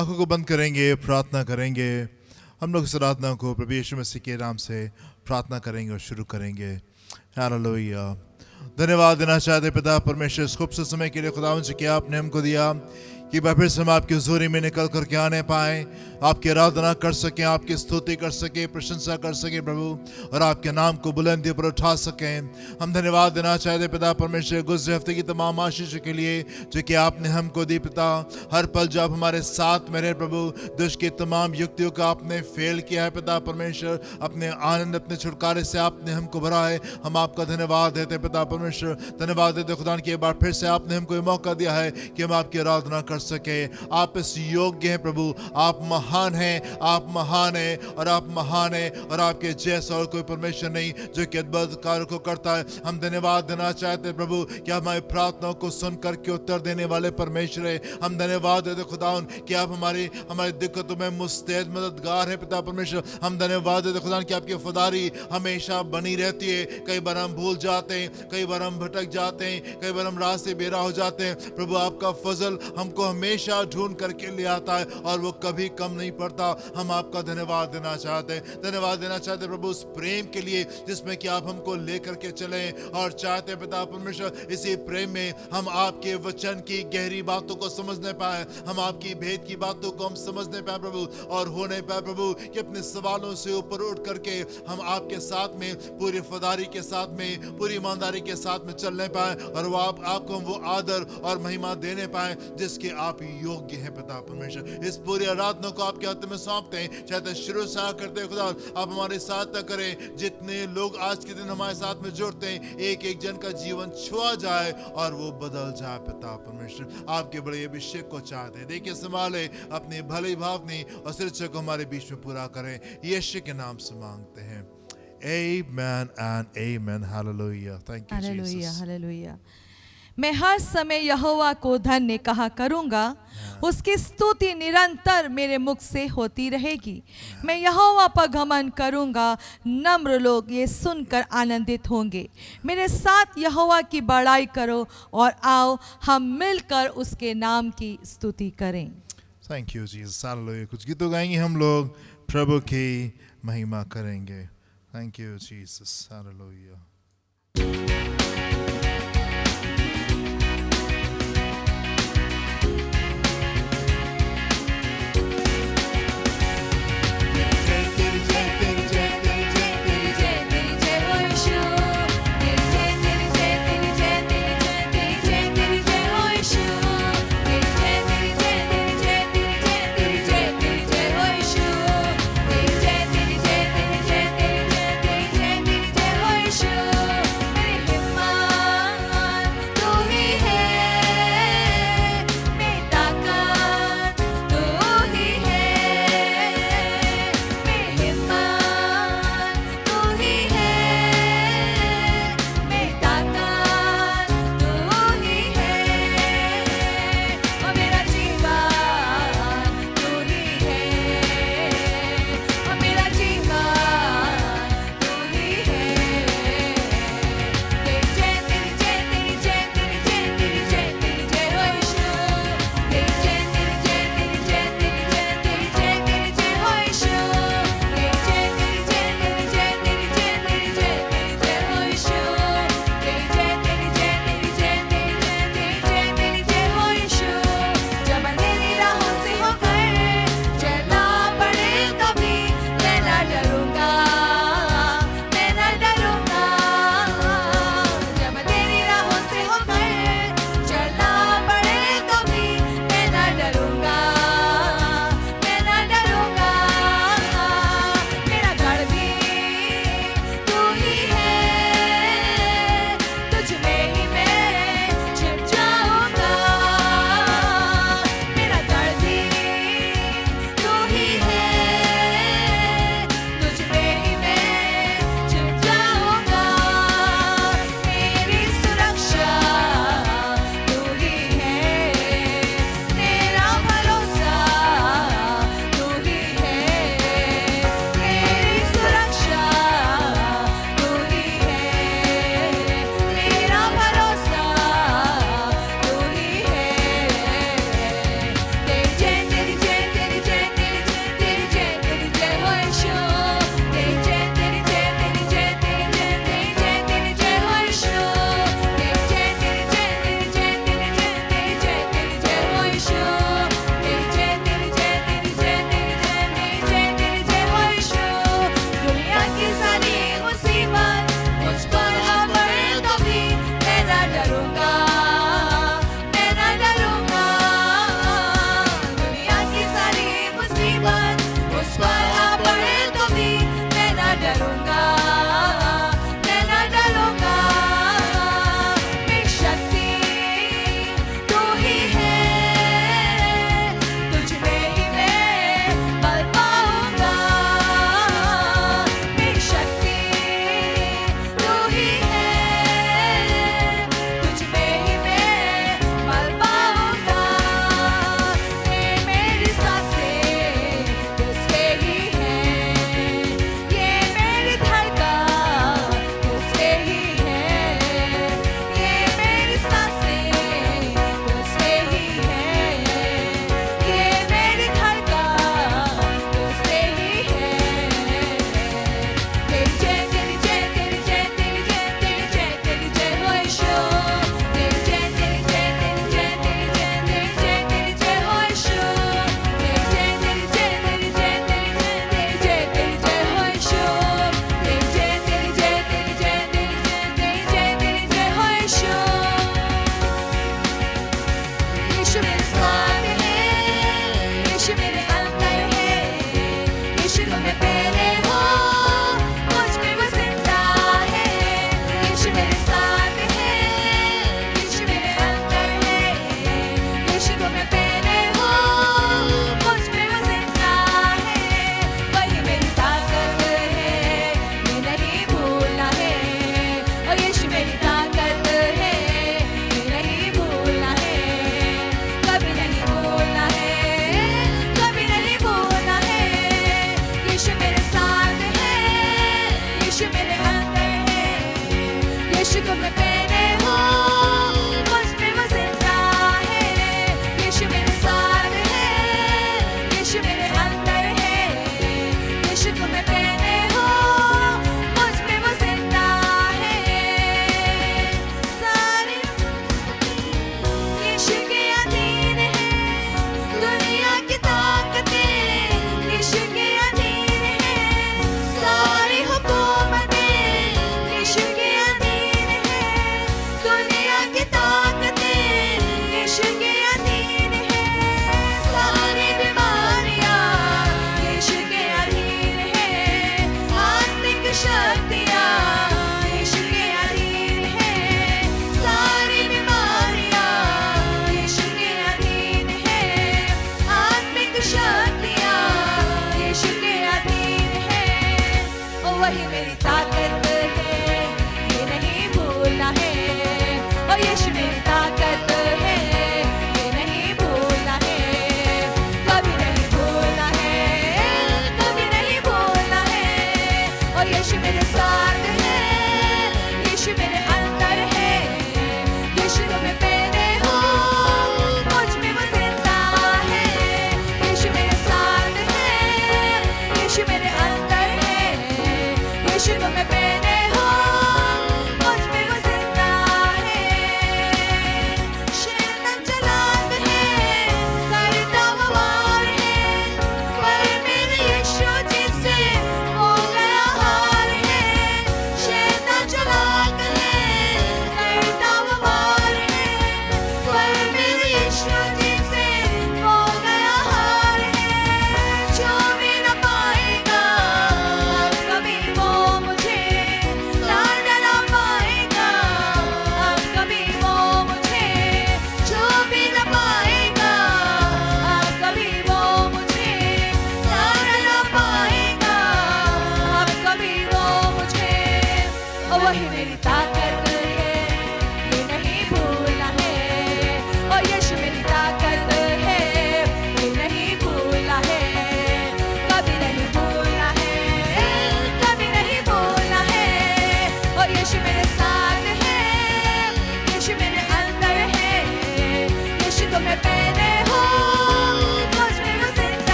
आंखों को बंद करेंगे, प्रार्थना करेंगे। हम लोग इस प्रार्थना को प्रभु यीशु मसीह के नाम से प्रार्थना करेंगे और शुरू करेंगे। हालेलुया। धन्यवाद देना चाहते पिता परमेश्वर इस खूबसूरत समय के लिए खुदावंद जी कि आपने हमको दिया कि एक बार फिर से हम आपकी हुजूरी में निकल कर के आने पाए, आपकी आराधना कर सकें, आपकी स्तुति कर सकें, प्रशंसा कर सकें प्रभु, और आपके नाम को बुलंदी पर उठा सकें। हम धन्यवाद देना चाहते पिता परमेश्वर गुज़रे हफ्ते की तमाम आशीष के लिए जो कि आपने हमको दी पिता। हर पल जो आप हमारे साथ में रहे प्रभु, दुष्ट की तमाम युक्तियों का आपने फेल किया है पिता परमेश्वर, अपने आनंद अपने छुटकारे से आपने हमको भरा है। हम आपका धन्यवाद देते पिता परमेश्वर, धन्यवाद देते खुदा कि एक बार फिर से आपने हमको ये मौका दिया है कि हम आपकी आराधना कर सके। आप इस योग्य हैं प्रभु, आप महान हैं, आप महान हैं और आप महान हैं, और आपके जैसा और कोई परमेश्वर नहीं जो कि अद्भुत कार्य को करता है। हम धन्यवाद देना चाहते हैं प्रभु कि हमारी प्रार्थनाओं को सुन करके उत्तर देने वाले परमेश्वर है। हम धन्यवाद देते खुदा कि आप हमारी दिक्कतों में मुस्तैद मददगार है पिता परमेश्वर। हम धन्यवाद देते खुदा कि आपकी वफादारी हमेशा बनी रहती है। कई बार हम भूल जाते हैं, कई बार हम भटक जाते हैं, कई बार हम राह से बेरा हो जाते हैं। प्रभु आपका फजल हमको हमेशा ढूंढ करके ले आता है और वो कभी कम नहीं पड़ता। हम आपका धन्यवाद देना चाहते हैं, धन्यवाद देना चाहते हैं प्रभु उस प्रेम के लिए जिसमें कि आप हमको लेकर के चले, और चाहते हैं पिता परमेश्वर इसी प्रेम में हम आपके वचन की गहरी बातों को समझने पाए, हम आपकी भेद की बातों को हम समझने पाए प्रभु, और होने पाए प्रभु कि अपने सवालों से ऊपर उठ करके हम आपके साथ में पूरी वफादारी के साथ में, पूरी ईमानदारी के साथ में चलने पाए, और वो आपको वो आदर और महिमा देने पाए जिसके आप योग्य हैं पिता परमेश्वर। इस पूरी आराधना को आपके हाथ में सौंपते हैं, चाहते शुरू से करते खुदा आप हमारे साथ करें। जितने लोग आज के दिन हमारे साथ में जुड़ते हैं, एक एक जन का जीवन छुआ जाए और वो बदल जाए पिता परमेश्वर। आपके बड़े अभिषेक को चाहते हैं, देखिए संभाले अपनी भली भावनी और शिक्षा को हमारे बीच में पूरा करें। यीशु के नाम से मांगते हैं, Amen and amen. Hallelujah. Thank you, hallelujah, Jesus. Hallelujah. मैं हर समय यहोवा को धन्य कहा करूंगा, उसकी स्तुति निरंतर मेरे मुख से होती रहेगी। मैं यहोवा पर घमंड करूंगा, नम्र लोग ये सुनकर आनंदित होंगे। मेरे साथ यहोवा की बड़ाई करो और आओ हम मिलकर उसके नाम की स्तुति करें। Thank you, Jesus. Hallelujah. कुछ गीतों गाएंगे हम लोग, प्रभु की महिमा करेंगे। Thank you, Jesus. Hallelujah. Show.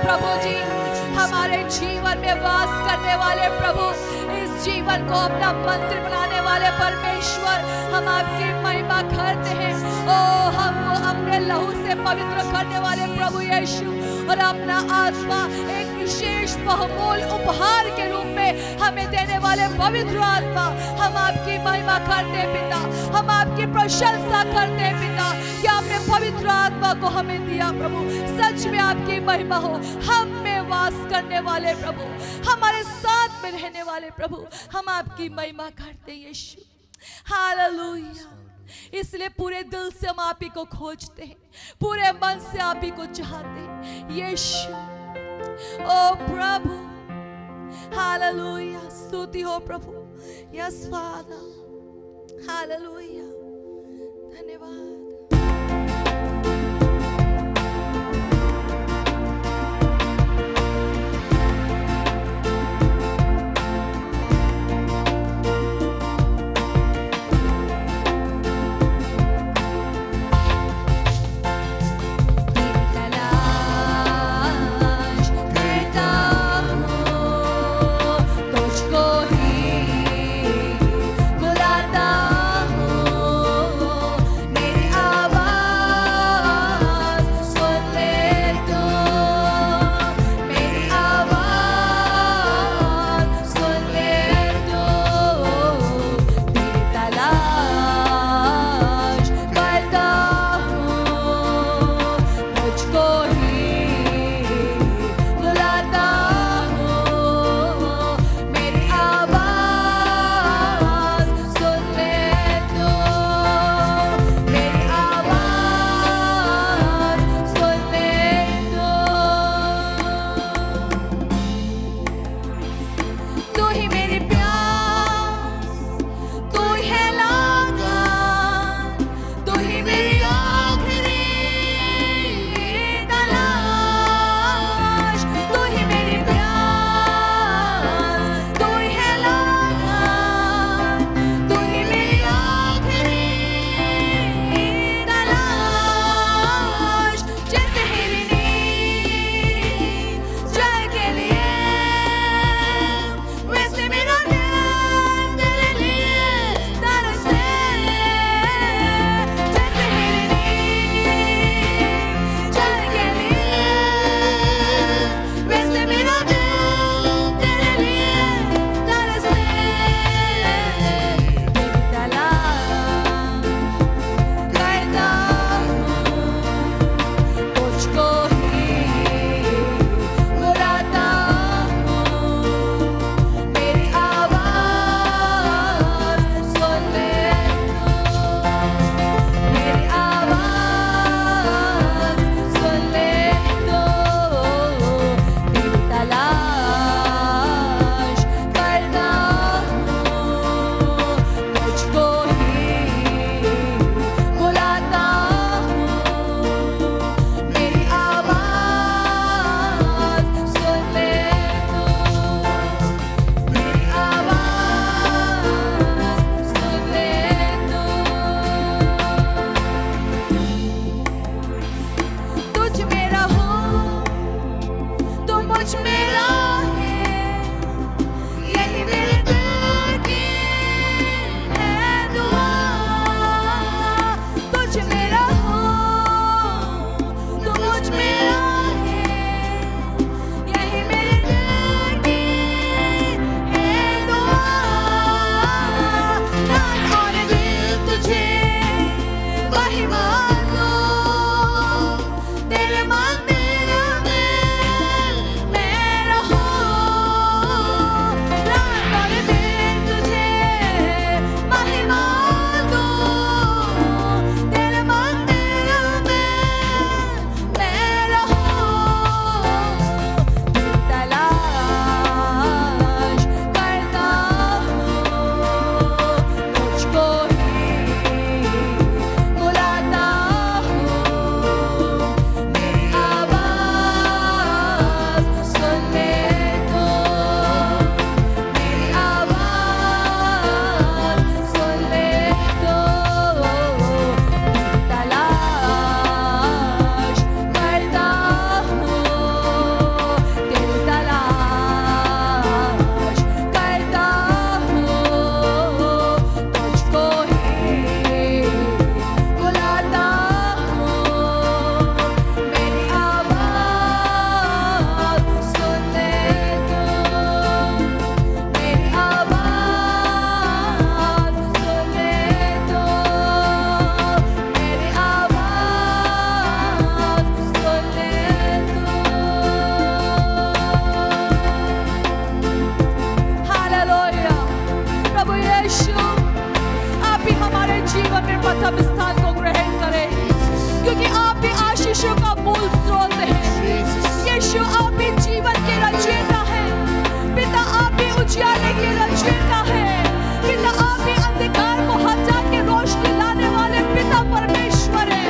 प्रभु जी, हमारे जीवन में वास करने वाले प्रभु, इस जीवन को अपना मंदिर बनाने वाले परमेश्वर, हम आपकी महिमा करते हैं। ओ हमको अपने लहू से पवित्र करने वाले प्रभु यीशु, और अपना आत्मा एक विशेष बहुमूल्य उपहार के रूप में हमें देने वाले पवित्र आत्मा, हम आपकी महिमा करते हैं पिता, हम आपकी प्रशंसा करते हैं पिता कि आपने पवित्र आत्मा को हमें दिया प्रभु। सच में आपकी महिमा हो, हम में वास करने वाले प्रभु, हमारे साथ में रहने वाले प्रभु, हम आपकी महिमा करते हैं यीशु। हालेलुया। इसलिए पूरे दिल से हम आप ही को खोजते हैं, पूरे मन से आप ही को चाहते हैं यीशु। ओ प्रभु, हालेलुया, स्तुति हो प्रभु। यस फादर, हालेलुया, धन्यवाद। वैसे यीशु का मूल स्रोत है। यीशु आप ही जीवन के रचयिता है। पिता आप ही उजियाले के रचयिता है। पिता आप ही अंधकार को हटा के रोशनी लाने वाले पिता परमेश्वर है।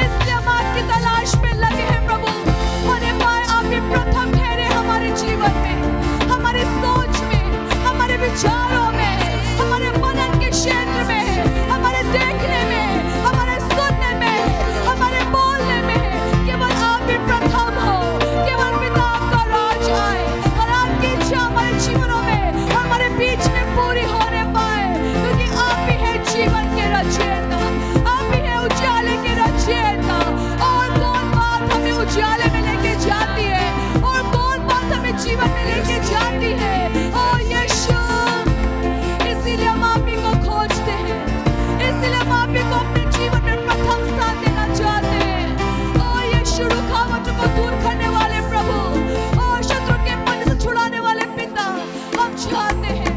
इसलिए हम आपकी तलाश में लगे हैं प्रभु। होने पाए आप ही प्रथम ठहरे हमारे जीवन में, हमारे सोच में, हमारे विचारों में, हमारे मनन के क्षेत्र में, हमारे देखने में, हमारे सुनने में, हमारे बोलने में केवल आप ही प्रथम हो। केवल पिता आपका राज आए और आपकी इच्छा हमारे जीवनों में, हमारे बीच में पूरी होने पाए, क्योंकि आप ही है जीवन के रचयिता, आप ही है उजाले के रचयिता। और कौन बात हमें उजाले में लेके जाती है, और कौन बात हमें जीवन में लेके जाती है। ओ यीशु, इसीलिए हम आप ही को खोजते हैं, इसीलिए हम आप ही को अपने जीवन में प्रथम स्थान देना चाहते हैं। ओ यीशु, रुकावटों को दूर करने वाले प्रभु, और शत्रु के मन से छुड़ाने वाले पिता, हम चाहते हैं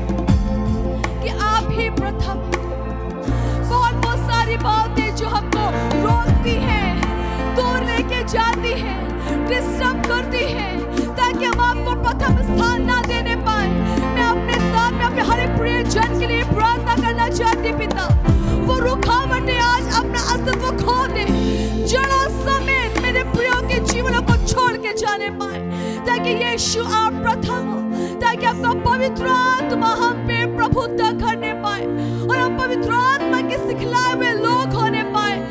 कि आप ही प्रथम। बहुत सारी बातें जो हमको रोकती हैं, दूर लेके जाती हैं, डिस्टर्ब करती हैं, ताकि हम आपको प्रथम स्थान ना देने पाए। मैं अपने साथ में अपने हर एक प्रिय जन के लिए प्रार्थना करना चाहती पिता, वो रुकावटें आज अपना अस्तित्व खो दे, जड़ों समेत मेरे प्रियों के जीवनों को छोड़ के जाने पाए, ताकि यीशु आप प्रथम हो, ताकि आपका पवित्र आत्मा हम पे प्रभुत्व करने पाए, और हम पवित्र आत्मा के सिखलाए हुए लोग होने पाए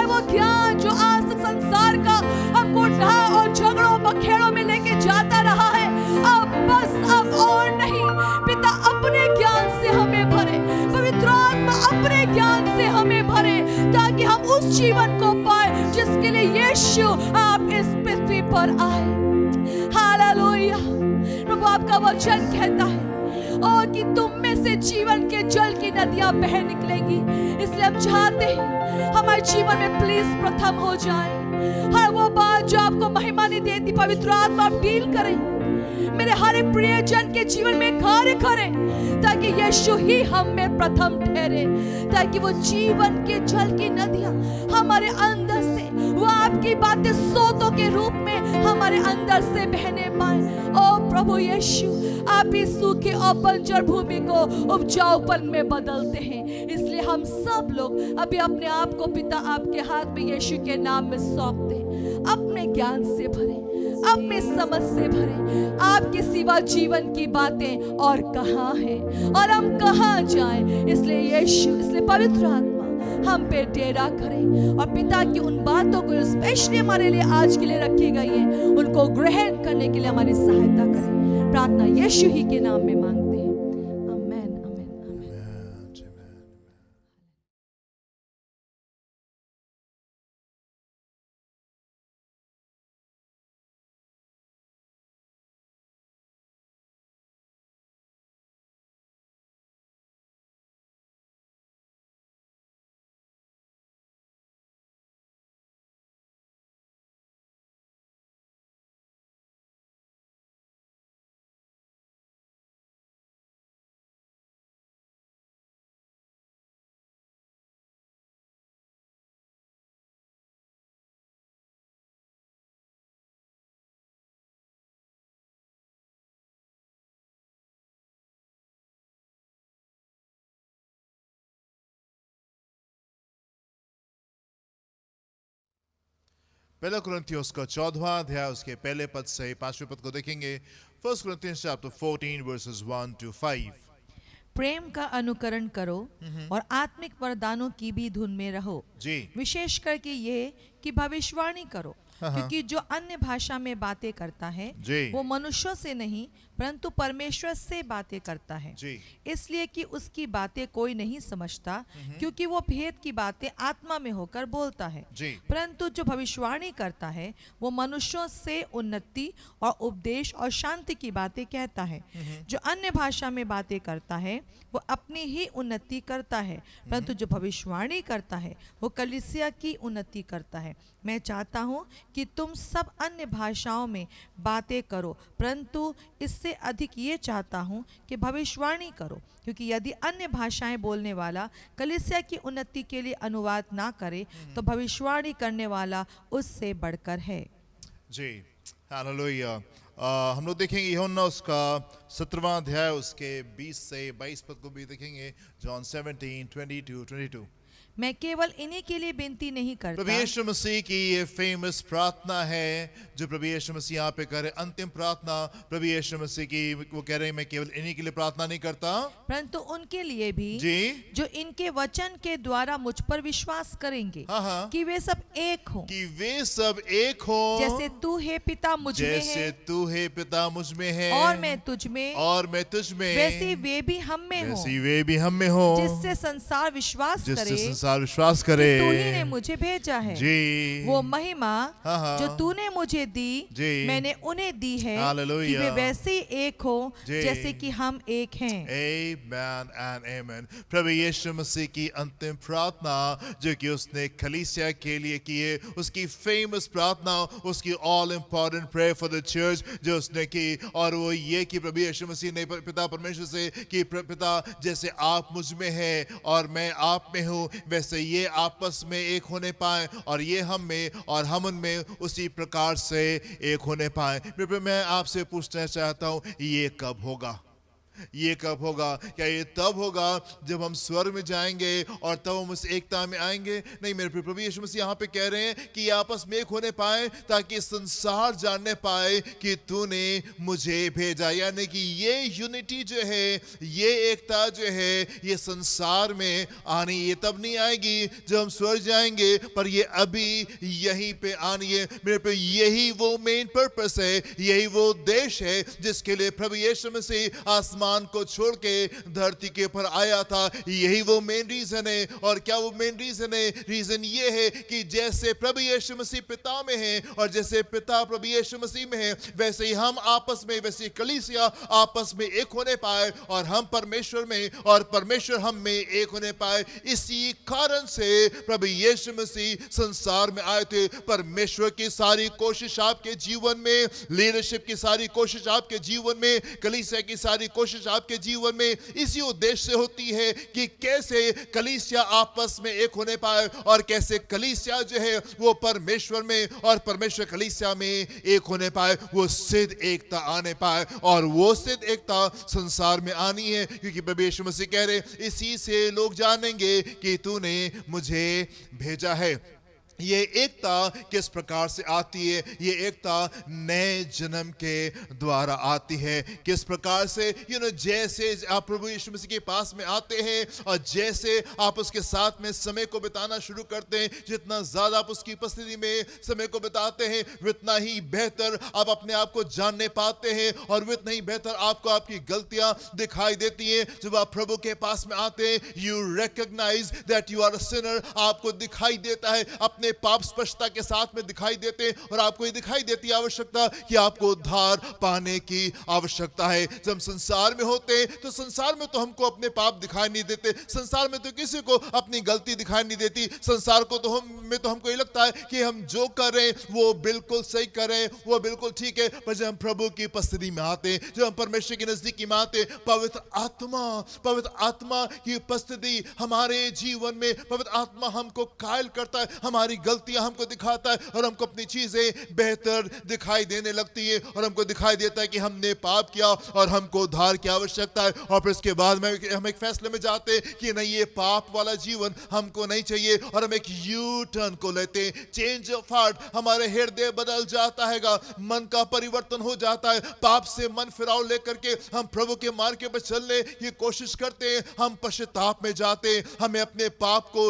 वो ज्ञान जो आज तक संसार का हमको ढा और झगड़ों बखेड़ों में लेके जाता रहा है। अब और नहीं पिता, अपने ज्ञान से हमें भरे, पवित्र आत्मा अपने ज्ञान से हमें भरे, ताकि हम उस जीवन को पाए जिसके लिए यीशु आप इस पृथ्वी पर आए। हालेलुया। प्रभु आपका वचन कहता है और कि तुम में से जीवन के जल की नदियां बह निकलेंगी। इसलिए हम चाहते हैं हमारे जीवन में प्लीज प्रथम हो जाए। हर वो बात जो आपको महिमा नहीं देती, पवित्र आत्मा आप डील करें, मेरे हर एक प्रिय जन के जीवन में कार्य करें, ताकि यीशु ही हम में प्रथम ठहरे, ताकि वो जीवन के जल की नदियां हमारे अंदर से, वो आपकी बातें सोतों के रूप में हमारे अंदर से बहने पाए। ओ प्रभु यीशु, आप इस सूखे और बंजर भूमि को उपजाऊपन में बदलते हैं। इसलिए हम सब लोग अभी अपने आप को पिता आपके हाथ में यीशु के नाम में सौंपते हैं। अपने ज्ञान से भरे, अपने समझ से भरे, आपके सिवा जीवन की बातें और कहाँ है, और हम कहाँ जाएं। इसलिए यीशु, इसलिए पवित्र आत्मा हम पे डेरा करें, और पिता की उन बातों को स्पेशली हमारे लिए आज के लिए रखी गई है, उनको ग्रहण करने के लिए हमारी सहायता करें। प्रार्थना यीशु ही के नाम में मांगते हैं, आमेन, आमेन, आमेन। पहला कुरिन्थियों का 14वां अध्याय उसके पहले पद से 5वें पद को देखेंगे। 1 Corinthians chapter 14 verses 1 to 5। प्रेम का अनुकरण करो और आत्मिक वरदानों की भी धुन में रहो जी। विशेष करके ये कि भविष्यवाणी करो, क्योंकि जो अन्य भाषा में बातें करता है वो मनुष्यों से नहीं परंतु परमेश्वर से बातें करता है, इसलिए कि उसकी बातें कोई नहीं समझता, क्योंकि वो भेद की बातें आत्मा में होकर बोलता है। परंतु जो भविष्यवाणी करता है वो मनुष्यों से उन्नति और उपदेश और शांति की बातें कहता है। जो अन्य भाषा में बातें करता है वो अपनी ही उन्नति करता है, परंतु जो भविष्यवाणी करता है वो कलीसिया की उन्नति करता है। मैं चाहता हूँ कि तुम सब अन्य भाषाओं में बातें करो, परंतु इससे अधिक ये चाहता हूँ कि भविष्यवाणी करो, क्योंकि यदि अन्य भाषाएं बोलने वाला कलीसिया की उन्नति के लिए अनुवाद ना करे तो भविष्यवाणी करने वाला उससे बढ़कर है। जी, हालेलुया। हम लोग देखेंगे यूहन्ना उसका 17वां अध्याय उसके 20 से 22 पद को भी देखेंगे। जॉन 17:22-22। मैं केवल इन्हीं के लिए विनती नहीं प्रभु करता। यीशु मसीह की ये फेमस प्रार्थना है जो प्रभु यीशु मसीह यहाँ पे करे, अंतिम प्रार्थना प्रभु यीशु मसीह की। वो कह रहे हैं मैं केवल इन्हीं के लिए प्रार्थना नहीं करता, परंतु उनके लिए भी जी, जो इनके वचन के द्वारा मुझ पर विश्वास करेंगे, हाँ, कि वे सब एक हों, कि वे सब एक हो, जैसे तू है पिता मुझ में जैसे है तू है पिता मुझ में है और मैं तुझ में, और मैं तुझ में, वैसे वे भी हम में हों, वैसे वे भी हम में हो, जिससे संसार विश्वास जिससे करे संसार विश्वास करे कि तू ही ने मुझे भेजा है। जी, वो महिमा हाँ, जो तूने मुझे दी जी, मैंने उन्हें दी है, कि हालेलुया, वे वैसे ही एक हो जी, जैसे कि हम एक हैं। Amen and amen। प्रभु यीशु मसीह की अंतिम प्रार्थना जो कि उसने कलीसिया के लिए की है, उसकी फेमस प्रार्थना, उसकी all important prayer for the church जो उसने की, और वो ये कि प्रभु यीशु मसीह ने पिता परमेश्वर से कि पिता जैसे आप मुझ में है और मैं आप में हूँ, वैसे ये आपस में एक होने पाए और ये हम में और हम उनमें उसी प्रकार से एक होने पाए। मैं आपसे पूछना चाहता हूँ ये कब होगा? ये कब होगा? क्या ये तब होगा जब हम स्वर्ग में जाएंगे और तब हम उस एकता में आएंगे? नहीं, मेरे प्रभु यीशु मसीह यहाँ पे कह रहे हैं कि ये आपस में एक होने पाए ताकि संसार जानने पाए कि तूने मुझे भेजा। यानी कि ये यूनिटी जो है, ये एकता जो है, ये संसार में आनी, ये तब नहीं आएगी जब हम स्वर्ग जाएंगे, पर ये अभी यहीं पे आनी है। मेरे पे यही वो मेन पर्पस है, यही वो उद्देश्य है जिसके लिए प्रभु यीशु मसीह आसमान को छोड़ के धरती के ऊपर आया था। यही वो मेन रीजन है। और क्या वो मेन रीजन है? रीजन ये है कि जैसे प्रभु यीशु मसीह पिता में है और जैसे पिता प्रभु यीशु मसीह में है, वैसे ही हम आपस में, वैसे कलीसिया आपस में एक होने पाए और हम परमेश्वर में और परमेश्वर हम में एक होने पाए। इसी कारण से प्रभु यीशु मसीह संसार में आए थे। परमेश्वर की सारी कोशिश आपके जीवन में, लीडरशिप की सारी कोशिश आपके जीवन में, कलीसिया की सारी कोशिश आपके जीवन में इसी उद्देश्य से होती है कि कैसे कलीसिया आपस में एक होने पाए और कैसे कलीसिया जो है वो परमेश्वर में और परमेश्वर कलीसिया में एक होने पाए, वो सिद्ध एकता आने पाए। और वो सिद्ध एकता संसार में आनी है क्योंकि प्रभु यीशु मसीह कह रहे इसी से लोग जानेंगे कि तूने मुझे भेजा है। ये एकता किस प्रकार से आती है? ये एकता नए जन्म के द्वारा आती है। किस प्रकार से? जैसे आप प्रभु यीशु मसीह के पास में आते हैं और जैसे आप उसके साथ में समय को बिताना शुरू करते हैं, जितना ज्यादा आप उसकी उपस्थिति में समय को बिताते हैं, उतना ही बेहतर आप अपने आप को जानने पाते हैं और उतना ही बेहतर आपको आपकी गलतियां दिखाई देती हैं। जब आप प्रभु के पास में आते हैं, you recognise that you are a sinner. आपको दिखाई देता है, अपने पाप स्पष्टता के साथ में दिखाई देते हैं और आपको ये दिखाई देती है आवश्यकता कि आपको उद्धार पाने की आवश्यकता है। जब हम संसार में होते हैं तो संसार में तो हमको अपने पाप दिखाई नहीं देते, संसार में तो किसी को अपनी गलती दिखाई नहीं देती, संसार को तो हमको ये लगता है कि हम जो कर रहे हैं वो बिल्कुल सही कर रहे हैं, वो बिल्कुल ठीक है। पर जब हम प्रभु की उपस्थिति में आते हैं, जब हम परमेश्वर की नजदीकी में आते हैं, पवित्र आत्मा की उपस्थिति हमारे जीवन में, पवित्र आत्मा हमको कायल करता है, हमारी गलतियां हमको दिखाता है और हमको अपनी चीजें बेहतर दिखाई देने लगती है और हमको दिखाई देता है कि हमने पाप किया और हमको उद्धार की आवश्यकता है। और फिर उसके बाद में हम एक फैसले में जाते हैं कि नहीं, ये पाप वाला जीवन हमको नहीं चाहिए और हम एक यू टर्न को लेते हैं। चेंज ऑफ हार्ट, हमारे हृदय बदल जाता है, मन का परिवर्तन हो जाता है। पाप से मन फिराव लेकर के हम प्रभु के मार्ग पर चलने की कोशिश करते हैं, हम पश्चाताप में जाते हैं, हमें अपने पाप को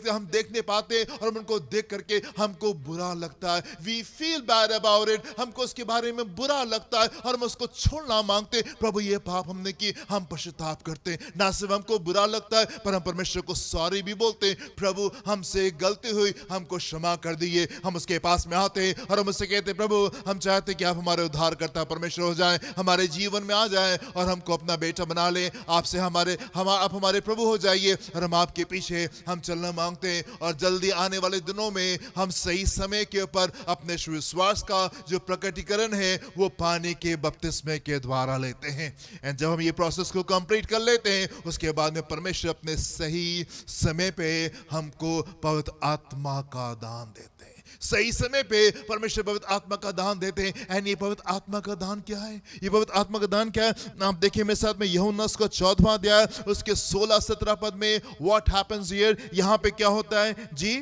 हम देखने पाते हैं और उनको देख करके हमको बुरा लगता है। We feel bad about it, हमको उसके बारे में बुरा लगता है और हम उसको छोड़ना मांगते। प्रभु ये पाप हमने की, हम पश्चाताप करते हैं। ना सिर्फ हमको बुरा लगता है पर हम परमेश्वर को सॉरी भी बोलते हैं, प्रभु हमसे गलती हुई, हमको क्षमा कर दीजिए। हम उसके पास में आते हैं और हम उससे कहते हैं, प्रभु हम चाहते कि आप हमारे उद्धार करता परमेश्वर हो जाए, हमारे जीवन में आ जाए और हमको अपना बेटा बना ले, आपसे आप हमारे प्रभु हो जाइए और हम आपके पीछे हम चलना मांगते हैं। और जल्दी आने वाले दिनों चरणों में हम सही समय के ऊपर अपने विश्वास का जो प्रकटीकरण है वो पानी के बपतिस्मे के द्वारा लेते हैं। एंड जब हम ये प्रोसेस को कंप्लीट कर लेते हैं उसके बाद में परमेश्वर अपने सही समय पे हमको पवित्र आत्मा का दान देते हैं। सही समय पे परमेश्वर पवित्र आत्मा का दान देते हैं। एंड ये पवित्र आत्मा का दान क्या है? ये पवित्र आत्मा का दान क्या है? आप देखिए मेरे साथ में यूहन्ना का 14वां अध्याय उसके 16-17 पद में व्हाट हैपेंस हियर, यहाँ पे क्या होता है जी?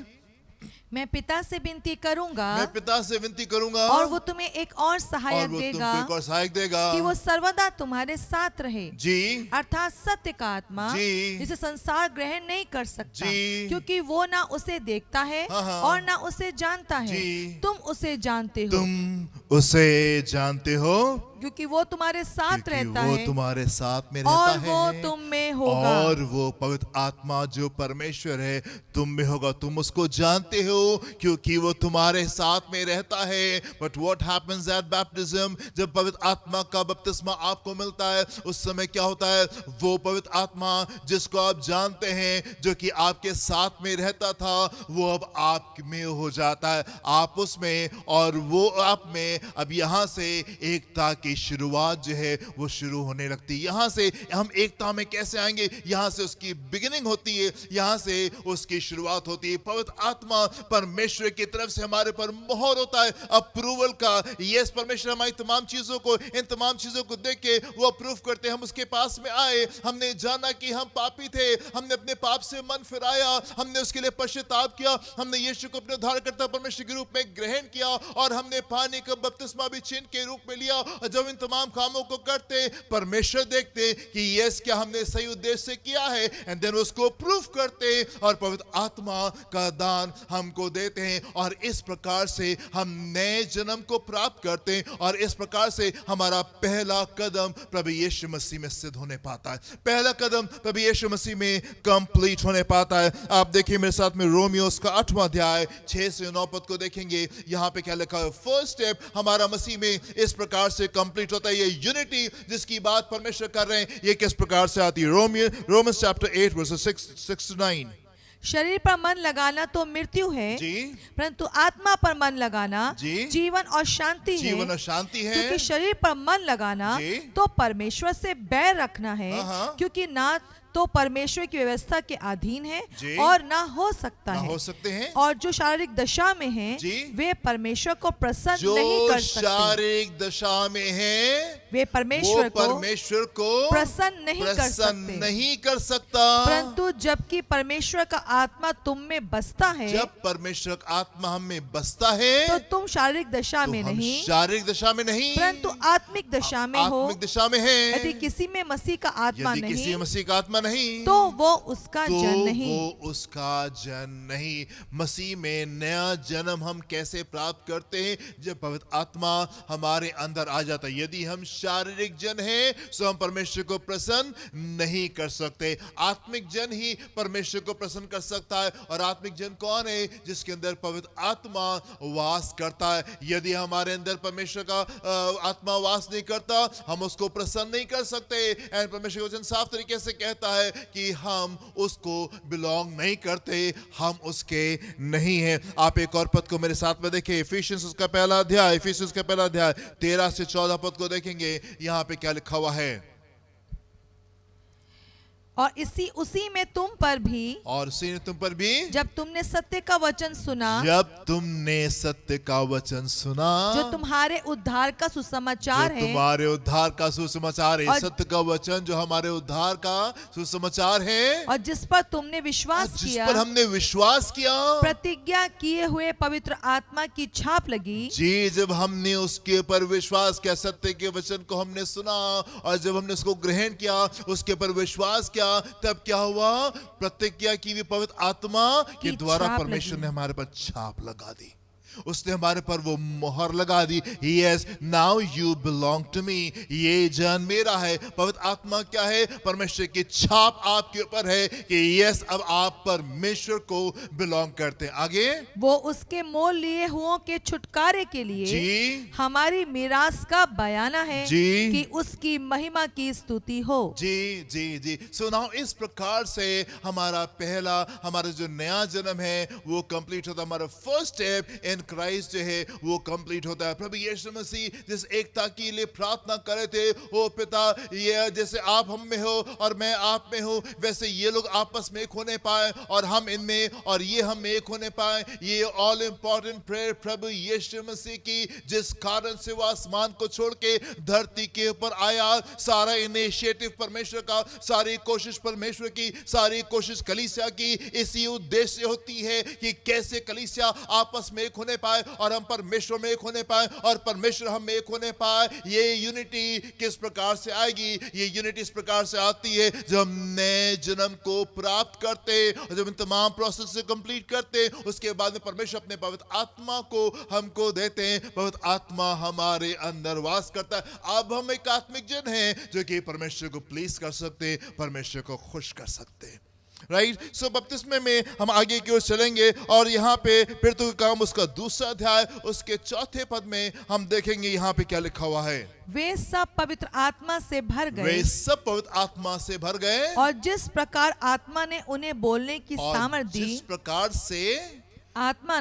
मैं पिता से विनती करूंगा, मैं पिता से विनती करूंगा और वो तुम्हें एक और सहायक और वो देगा, तुमको एक और सहायक देगा कि वो सर्वदा तुम्हारे साथ रहे, जी, अर्थात सत्य का आत्मा, जी, जिसे संसार ग्रहण नहीं कर सकता, जी, क्योंकि वो ना उसे देखता है हाँ, और ना उसे जानता है। जी, तुम उसे जानते हो, तुम उसे जानते हो क्योंकि वो तुम्हारे साथ क्योंकि रहता वो है तुम्हारे साथ में रहता और है वो तुम में होगा। और वो पवित्र आत्मा जो परमेश्वर है तुम में होगा। तुम उसको जानते हो क्योंकि वो तुम्हारे साथ में रहता है। But what happens at baptism, जब पवित्र आत्मा का बपतिस्मा आपको मिलता है उस समय क्या होता है? वो पवित्र आत्मा जिसको आप जानते हैं जो कि आपके साथ में रहता था वो अब आप में हो जाता है, आप उसमें और वो आप में। अब यहाँ से एकता की शुरुआत जो है वो शुरू होने लगती है। यहाँ से हम एकता में कैसे आएंगे? यहाँ से उसकी बिगिनिंग होती है, यहाँ से उसकी शुरुआत होती है। पवित्र आत्मा परमेश्वर की तरफ से हमारे पर मोहर होता है अप्रूवल का। यस, परमेश्वर हमारी तमाम चीजों को, इन तमाम चीजों को देख के वो अप्रूव करते हैं। हम उसके पास में आए, हमने जाना कि हम पापी थे, हमने अपने पाप से मन फिराया, हमने उसके लिए पश्चाताप किया, हमने यीशु को अपने उद्धारकर्ता परमेश्वर के रूप में ग्रहण किया और हमने पानी का बपतिस्मा भी चिन्ह के रूप में लिया। जब इन तमाम कामों को करते परमेश्वर देखते कि यस क्या हमने सही उद्देश्य से किया है, एंड देन उसको प्रूफ करते और पवित्र आत्मा का दान हमको देते हैं और इस प्रकार से हम नए जन्म को प्राप्त करते हैं और इस प्रकार से हमारा पहला कदम प्रभु यीशु मसीह में सिद्ध होने पाता है। पहला कदम प्रभु यीशु मसीह में कंप्लीट होने पाता है। आप देखिए मेरे साथ में रोमियोस का 8वां अध्याय 6 से 9 पद को देखेंगे। यहाँ पे क्या लिखा है? फर्स्ट स्टेप हमारा मसीह में इस प्रकार से कंप्लीट होता है। ये यूनिटी जिसकी बात परमेश्वर कर रहे हैं ये किस प्रकार से आती है? Romans chapter 8 versus 6 to 9। शरीर पर मन लगाना तो मृत्यु है, जी, परंतु आत्मा पर मन लगाना जी, जीवन और शांति है। जीवन और शांति है। क्योंकि शरीर पर मन लगाना जी, तो परमेश्वर से बैर रखना है, हाँ, क्योंकि ना तो परमेश्वर की व्यवस्था के अधीन है जी, और ना हो सकता ना है। हो सकते हैं। और जो शारीरिक दशा में है जी, वे परमेश्वर को प्रसन्न जो नहीं कर सकते। शारीरिक दशा में है वे वो परमेश्वर को प्रसन्न नहीं कर प्रसन्न सकते। नहीं कर सकता। परंतु जबकि परमेश्वर का आत्मा तुम में बसता है, जब परमेश्वर का आत्मा हम में बसता है तो तुम शारीरिक दशा तो में हम नहीं शारीरिक दशा में नहीं परंतु आत्मिक दशा में हो। आत्मिक दशा में है। यदि किसी में मसीह का आत्मा यदि किसी नहीं में मसीह का आत्मा नहीं तो वो उसका तो जन नहीं। वो उसका जन नहीं। मसीह में नया जन्म हम कैसे प्राप्त करते हैं? जब पवित्र आत्मा हमारे अंदर आ जाता है। यदि हम शारीरिक जन हैं तो हम परमेश्वर को प्रसन्न नहीं कर सकते। आत्मिक जन ही परमेश्वर को प्रसन्न कर सकता है। और आत्मिक जन कौन है? जिसके अंदर पवित्र आत्मा वास करता है। यदि हमारे अंदर परमेश्वर का आत्मा वास नहीं करता हम उसको प्रसन्न नहीं कर सकते। एंड परमेश्वर का वचन साफ तरीके से कहता है कि हम उसको बिलोंग नहीं करते, हम उसके नहीं हैं। आप एक और पद को मेरे साथ में देखें, इफिशियंस उसका पहला अध्याय 13 से 14 पद को देखेंगे। यहाँ पे क्या लिखा हुआ है? और उसी में तुम पर भी, और उसी ने तुम पर भी, जब तुमने सत्य का वचन सुना, जब तुमने सत्य का वचन सुना, जो तुम्हारे उद्धार का सुसमाचार है, तुम्हारे उद्धार का सुसमाचार है। और सत्य का वचन जो हमारे उद्धार का सुसमाचार है और जिस पर तुमने विश्वास जिस किया, पर हमने विश्वास किया, प्रतिज्ञा किए हुए पवित्र आत्मा की छाप लगी। जी, जब हमने उसके ऊपर विश्वास किया, सत्य के वचन को हमने सुना और जब हमने उसको ग्रहण किया, उसके ऊपर विश्वास किया, तब क्या हुआ? प्रतिज्ञा की हुई पवित्र आत्मा के द्वारा परमेश्वर ने हमारे पर छाप लगा दी। उसने हमारे पर वो मोहर लगा दी। Yes, now you belong to me. ये जन मेरा है। पवित्र आत्मा क्या है? परमेश्वर की छाप आपके ऊपर है कि यस, अब आप परमेश्वर को बिलोंग करते हैं। आगे, वो उसके मोल लिए हुओं के छुटकारे के लिए जी हमारी मिरास का बयाना है जी कि उसकी महिमा की स्तुति हो। जी जी जी। सो नाउ इस प्रकार से हमारा जो नया जन्म है वो कंप्लीट होता है। हमारा फर्स्ट स्टेप इन क्राइस्ट जो है वो कंप्लीट होता है। प्रभु यीशु मसीह जिस एकता के लिए प्रार्थना करे थे, ओ पिता, ये जैसे आप हम में हो और मैं आप में हूँ, वैसे ये लोग आपस में एक होने पाए और हम इनमें और ये हम में एक होने पाए। ये ऑल इंपॉर्टेंट प्रेयर प्रभु यीशु मसीह की, जिस कारण से वो आसमान को छोड़ के धरती के ऊपर आया। सारा इनिशिएटिव परमेश्वर का, सारी कोशिश परमेश्वर की, सारी कोशिश कलीसिया की इसी उद्देश्य से होती है कि कैसे कलीसिया आपस में एक होने पाए और हम परमेश्वर में एक होने पाए और परमेश्वर हम में एक होने पाए। ये यूनिटी किस प्रकार से आएगी? ये यूनिटी इस प्रकार से आती है जब हम नए जन्म को प्राप्त करते और जब इन तमाम प्रोसेस से कंप्लीट करते, उसके बाद में परमेश्वर अपने पवित्र आत्मा को हमको देते हैं। पवित्र आत्मा हमारे अंदर वास करता है। अब हम एक आत्मिक जन हैं जो कि परमेश्वर को प्लीज कर सकते, परमेश्वर को खुश कर सकते। राइट। सो बपतिस्मे में हम आगे की ओर चलेंगे और यहाँ पे प्रेरितों का काम उसका दूसरा अध्याय उसके चौथे पद में हम देखेंगे यहाँ पे क्या लिखा हुआ है। वे सब पवित्र आत्मा से भर गए, वे सब पवित्र आत्मा से भर गए और जिस प्रकार आत्मा ने उन्हें बोलने की सामर्थ दी, जिस प्रकार से आत्मा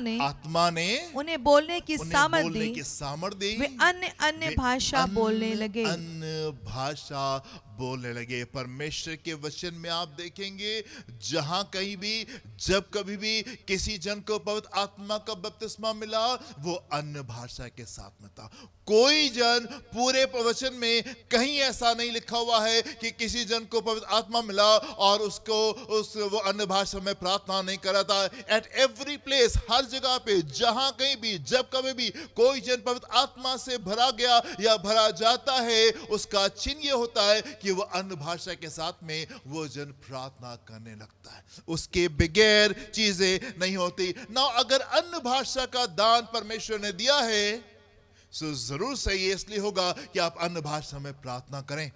ने उन्हें बोलने की सामर्थ दी, वे अन्य अन्य भाषा बोलने लगे। अन्य भाषा बोलने लगे। परमेश्वर के वचन में आप देखेंगे जहां कहीं भी, जब कभी भी किसी जन को पवित्र आत्मा का बपतिस्मा मिला, वो अन्य भाषा के साथ में था। कोई जन पूरे वचन में कहीं ऐसा नहीं लिखा हुआ है कि किसी जन को पवित्र आत्मा मिला और वो अन्य भाषा में प्रार्थना नहीं कर रहा था। एट एवरी प्लेस, हर जगह पे, जहां कहीं भी, जब कभी भी कोई जन पवित्र आत्मा से भरा गया या भरा जाता है, उसका चिन्ह ये होता है कि वो अन्य भाषा के साथ में वो जन प्रार्थना करने लगता है। उसके बगैर चीजें नहीं होती ना। अगर अन्य भाषा का दान परमेश्वर ने दिया है, तो जरूर सही इसलिए होगा कि आप अन्य भाषा में प्रार्थना करें।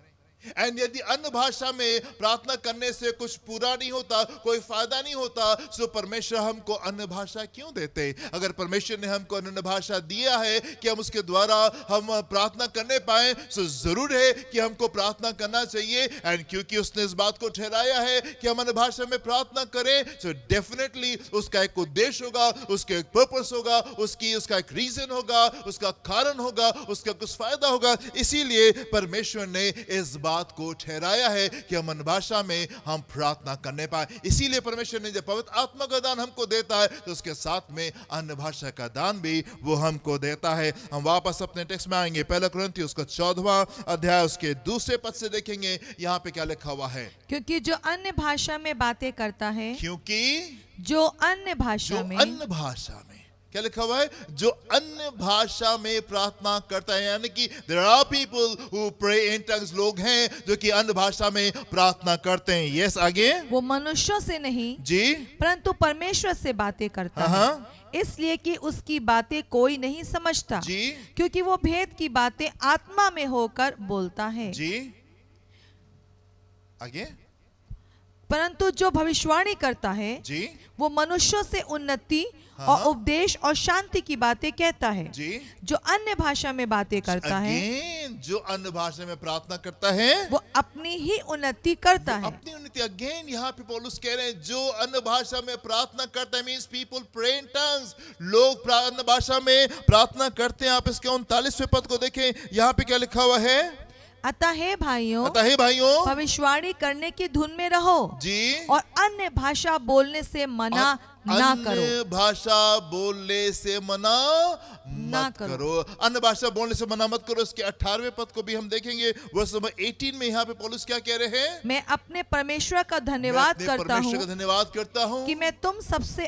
एंड यदि अन्य भाषा में प्रार्थना करने से कुछ पूरा नहीं होता, कोई फायदा नहीं होता, तो परमेश्वर हमको अन्य भाषा क्यों देते? अगर परमेश्वर ने हमको अन्य भाषा दिया है कि हम उसके द्वारा हम प्रार्थना करने पाए, तो जरूर है कि हमको प्रार्थना करना चाहिए। एंड क्योंकि उसने इस बात को ठहराया है कि हम अन्य भाषा में प्रार्थना करें, तो डेफिनेटली उसका एक उद्देश्य होगा, उसका एक पर्पस होगा, उसका एक रीजन होगा, उसका कारण होगा, उसका कुछ फायदा होगा। इसीलिए परमेश्वर ने इस बात को ठहराया है कि हम अन्य भाषा में हम प्रार्थना करने पाए। इसीलिए परमेश्वर ने जब पवित्र आत्मा का दान हमको देता है, तो उसके साथ में अन्य भाषा का दान भी वो हमको देता है। हम वापस अपने टेक्स्ट में आएंगे, पहला कुरिन्थियों उसका 14वां अध्याय उसके दूसरे पद से देखेंगे। यहाँ पे क्या लिखा हुआ है? क्योंकि जो अन्य भाषा में बातें करता है, क्योंकि जो अन्य भाषा में क्या लिखा हुआ है? जो अन्य भाषा में प्रार्थना करता है, यानी कि there are people who pray in tongues, लोग हैं जो कि अन्य भाषा में प्रार्थना करते हैं। यस, आगे। वो मनुष्यों से नहीं जी, परंतु परमेश्वर से बातें करता है, इसलिए कि उसकी बातें कोई नहीं समझता जी, क्योंकि वो भेद की बातें आत्मा में होकर बोलता है। जी, आगे। परंतु जो भविष्यवाणी करता है, जी, वो मनुष्यों से उन्नति और उपदेश और शांति की बातें कहता है। जी। जो अन्य भाषा में बातें करता है, जो अन्य भाषा में प्रार्थना करता है, वो अपनी ही उन्नति करता है। अपनी उन्नति। अगेन यहाँ पे पौलुस कह रहे हैं, जो अन्य भाषा में प्रार्थना करता है, means people pray in tongues, लोग अन्य भाषा में प्रार्थना करते हैं। आप इसके 39वें पद को देखें, यहाँ पे क्या लिखा हुआ है? अतः हे भाइयों, भविष्यवाणी करने की धुन में रहो जी, और अन्य भाषा बोलने से मना ना करो। अन्य भाषा बोलने से मना मत करो। अन्य भाषा बोलने से मना मत करो। इसके 18वें पद को भी हम देखेंगे, वर्स नंबर 18 में यहाँ पे पौलुस क्या कह रहे हैं? मैं अपने परमेश्वर का धन्यवाद करता हूँ कि मैं तुम सबसे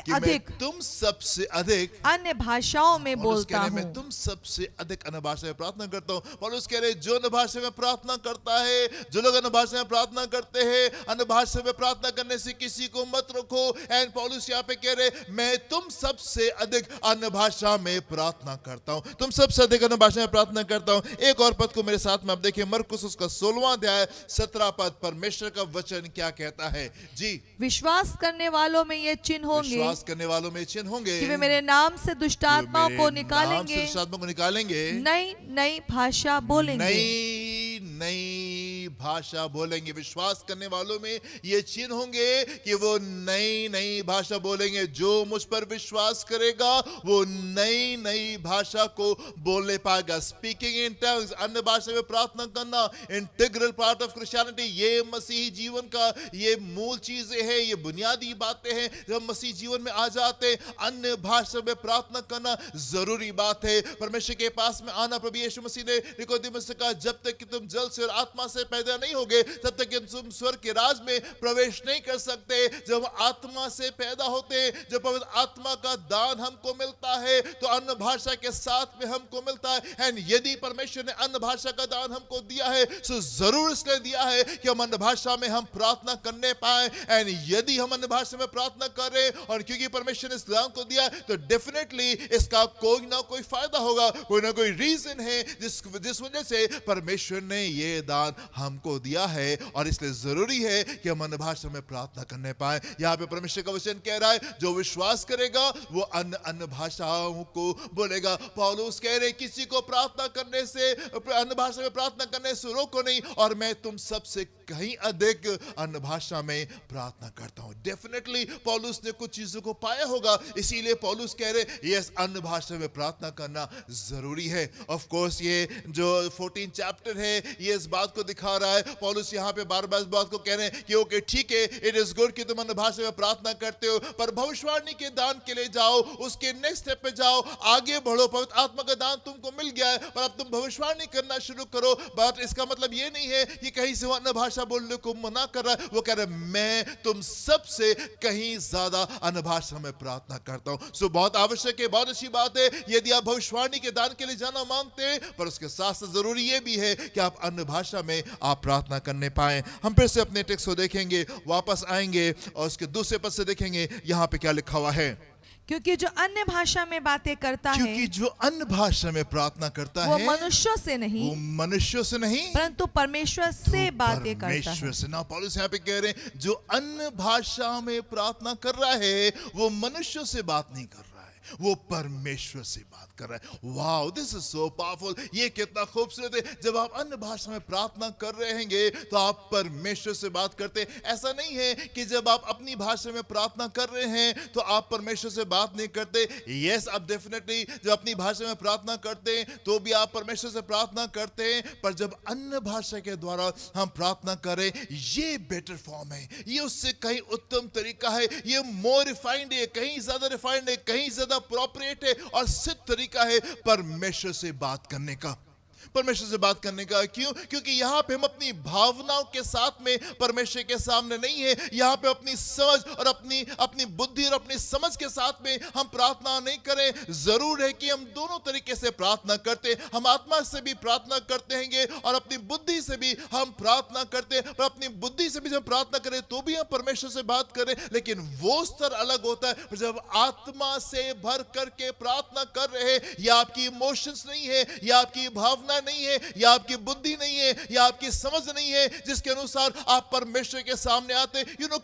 अधिक अन्य भाषाओं में बोलता हूँ। मैं तुम सबसे अधिक अन्य भाषा में प्रार्थना करता हूँ। पौलुस कह रहे, जो अन्य भाषा में प्रार्थना करता है, जो लोग अन्य भाषा में प्रार्थना करते हैं, अन्य भाषा में प्रार्थना करने से किसी को मत रोको। एंड पौलुस यहाँ पे कह रहे, मैं तुम सबसे अधिक अन्य भाषा में प्रार्थना करता हूं, तुम सबसे अधिक अन्य भाषा में प्रार्थना करता हूं। एक और पद को मेरे साथ में आप देखिए, मरकुस उसका 16वां अध्याय 17 पद, परमेश्वर का वचन क्या कहता है जी। विश्वास करने वालों में ये चिन्ह होंगे विश्वास करने वालों में चिन्ह होंगे कि वे मेरे नाम से दुष्ट आत्माओं को निकालेंगे, दुष्ट आत्मा को निकालेंगे, नई नई भाषा बोलेंगे। नई नई भाषा बोलेंगे। विश्वास करने वालों में ये चिन्ह होंगे कि वो नई नई भाषा बोलेंगे। जो मुझ पर विश्वास करेगा वो नई नई भाषा को बोलने पाएगा। स्पीकिंग इन टंग्स, अन्य भाषा में प्रार्थना करना, इंटीग्रल पार्ट ऑफ क्रिश्चियनिटी। ये मसीही जीवन का ये मूल चीजें हैं, ये बुनियादी बातें हैं। जब मसीह जीवन में आ जाते हैं, अन्य भाषा में प्रार्थना करना जरूरी बात है। परमेश्वर के पास में आना, प्रभु यीशु मसीह ने निकोदेमुस से कहा, जब तक कि तुम जल से और आत्मा से पैदा नहीं होगे तब तक कि तुम स्वर्ग के राज में प्रवेश नहीं कर सकते। जब आत्मा से पैदा होते, जब पवित्र आत्मा का दान हमको मिलता है तो अन्य भाषा के साथ में हमको मिलता है। एंड यदि परमेश्वर ने अन्य भाषा का दान हमको दिया है तो जरूर इसलिए दिया है कि हम अन्य भाषा में हम प्रार्थना करने पाए। एंड यदि हम अन्य भाषा में प्रार्थना करें और क्योंकि परमेश्वर ने इस दान को दिया तो डेफिनेटली इसका कोई ना कोई फायदा होगा, कोई ना कोई रीजन है जिस वजह से परमेश्वर ने ये दान हमको दिया है। और इसलिए जरूरी है कि हम अन्य भाषा में प्रार्थना करने पाए। यहाँ पे परमेश्वर का वचन कह रहा है, जो विश्वास करेगा वो अन्य अन्य भाषाओं को बोलेगा। पौलुस कह रहे, किसी को प्रार्थना करने से, अन्य भाषा में प्रार्थना करने से रोको नहीं, और मैं तुम सबसे कहीं अधिक अन्य भाषा में प्रार्थना करता हूं। डेफिनेटली पौलुस ने कुछ चीजों को पाया होगा, इसीलिए पौलुस कह रहे, यस, अन्य भाषा में प्रार्थना करना जरूरी है। ऑफ कोर्स ये जो 14 चैप्टर है ये इस बात को दिखा रहा है। पौलुस यहाँ पे बार बार इस बात को कह रहे हैं कि ओके ठीक है, इट इज गुड कि तुम अन्य भाषा में प्रार्थना करते हो, पर भविष्यवाणी के दान के लिए जाओ, उसके नेक्स्ट स्टेप पे जाओ, आगे बढ़ो। पवित्र आत्मा का दान तुमको मिल गया है, पर अब तुम भविष्यवाणी करना शुरू करो। बट इसका मतलब ये नहीं है कि कहीं से वो अन्य भाषा बोलने को मना कर रहा है। वो कह रहा है, मैं तुम सबसे कहीं ज्यादा अन्य भाषा में प्रार्थना करता हूं। सो बहुत आवश्यक है, बहुत अच्छी बात है यदि आप भविष्यवाणी के दान के लिए जाना मांगते हैं, पर उसके साथ साथ जरूरी ये भी है कि आप अन्य भाषा में आप प्रार्थना करने पाए। हम फिर से अपने टेक्स्ट को देखेंगे, वापस आएंगे और उसके दूसरे पद से देखेंगे यहाँ पे क्या लिखा हुआ है। क्योंकि जो अन्य भाषा में बातें करता है, क्योंकि जो अन्य भाषा में प्रार्थना करता वो है मनुष्यों से नहीं, वो मनुष्यों से नहीं परंतु परमेश्वर से बातें करता परमेश्वर है। से ना। पौलुस यहाँ पे कह रहे हैं, जो अन्य भाषा में प्रार्थना कर रहा है वो मनुष्यों से बात नहीं कर रहा है, वो परमेश्वर से बात कर रहा है। Wow, this is so powerful. ये कितना खूबसूरत है। जब आप अन्य भाषा में प्रार्थना कर रहे हैं तो आप परमेश्वर से बात करते। ऐसा नहीं है कि जब आप अपनी भाषा में प्रार्थना कर रहे हैं तो आप परमेश्वर से बात नहीं करते। यस, आप डेफिनेटली जब अपनी भाषा में प्रार्थना करते हैं तो भी आप परमेश्वर से प्रार्थना करते हैं, पर जब अन्य भाषा के द्वारा हम प्रार्थना करें, ये बेटर फॉर्म है, ये उससे कहीं उत्तम तरीका है, ये मोर रिफाइंड है, कहीं ज्यादा रिफाइंड है, कहीं ज्यादा अप्रोप्रिएट है और सिद्ध तरीका है परमेश्वर से बात करने का। परमेश्वर से बात करने का क्यों? क्योंकि यहाँ पे हम अपनी भावनाओं के साथ में परमेश्वर के सामने नहीं है। यहाँ पे अपनी समझ और अपनी बुद्धि और अपनी समझ के साथ में हम प्रार्थना नहीं करें। जरूर है कि हम दोनों तरीके से प्रार्थना करते, हम आत्मा से भी प्रार्थना करते हैं और अपनी बुद्धि से भी हम प्रार्थना करते हैं। पर अपनी बुद्धि से भी जब प्रार्थना करें तो भी हम परमेश्वर से बात करें, लेकिन वो स्तर अलग होता है जब आत्मा से भर करके प्रार्थना कर रहे हैं। या आपकी इमोशंस नहीं है, या आपकी भावना नहीं है, या आपकी बुद्धि नहीं है, या आपकी समझ नहीं है जिसके अनुसार आप परमेश्वर के सामने आते।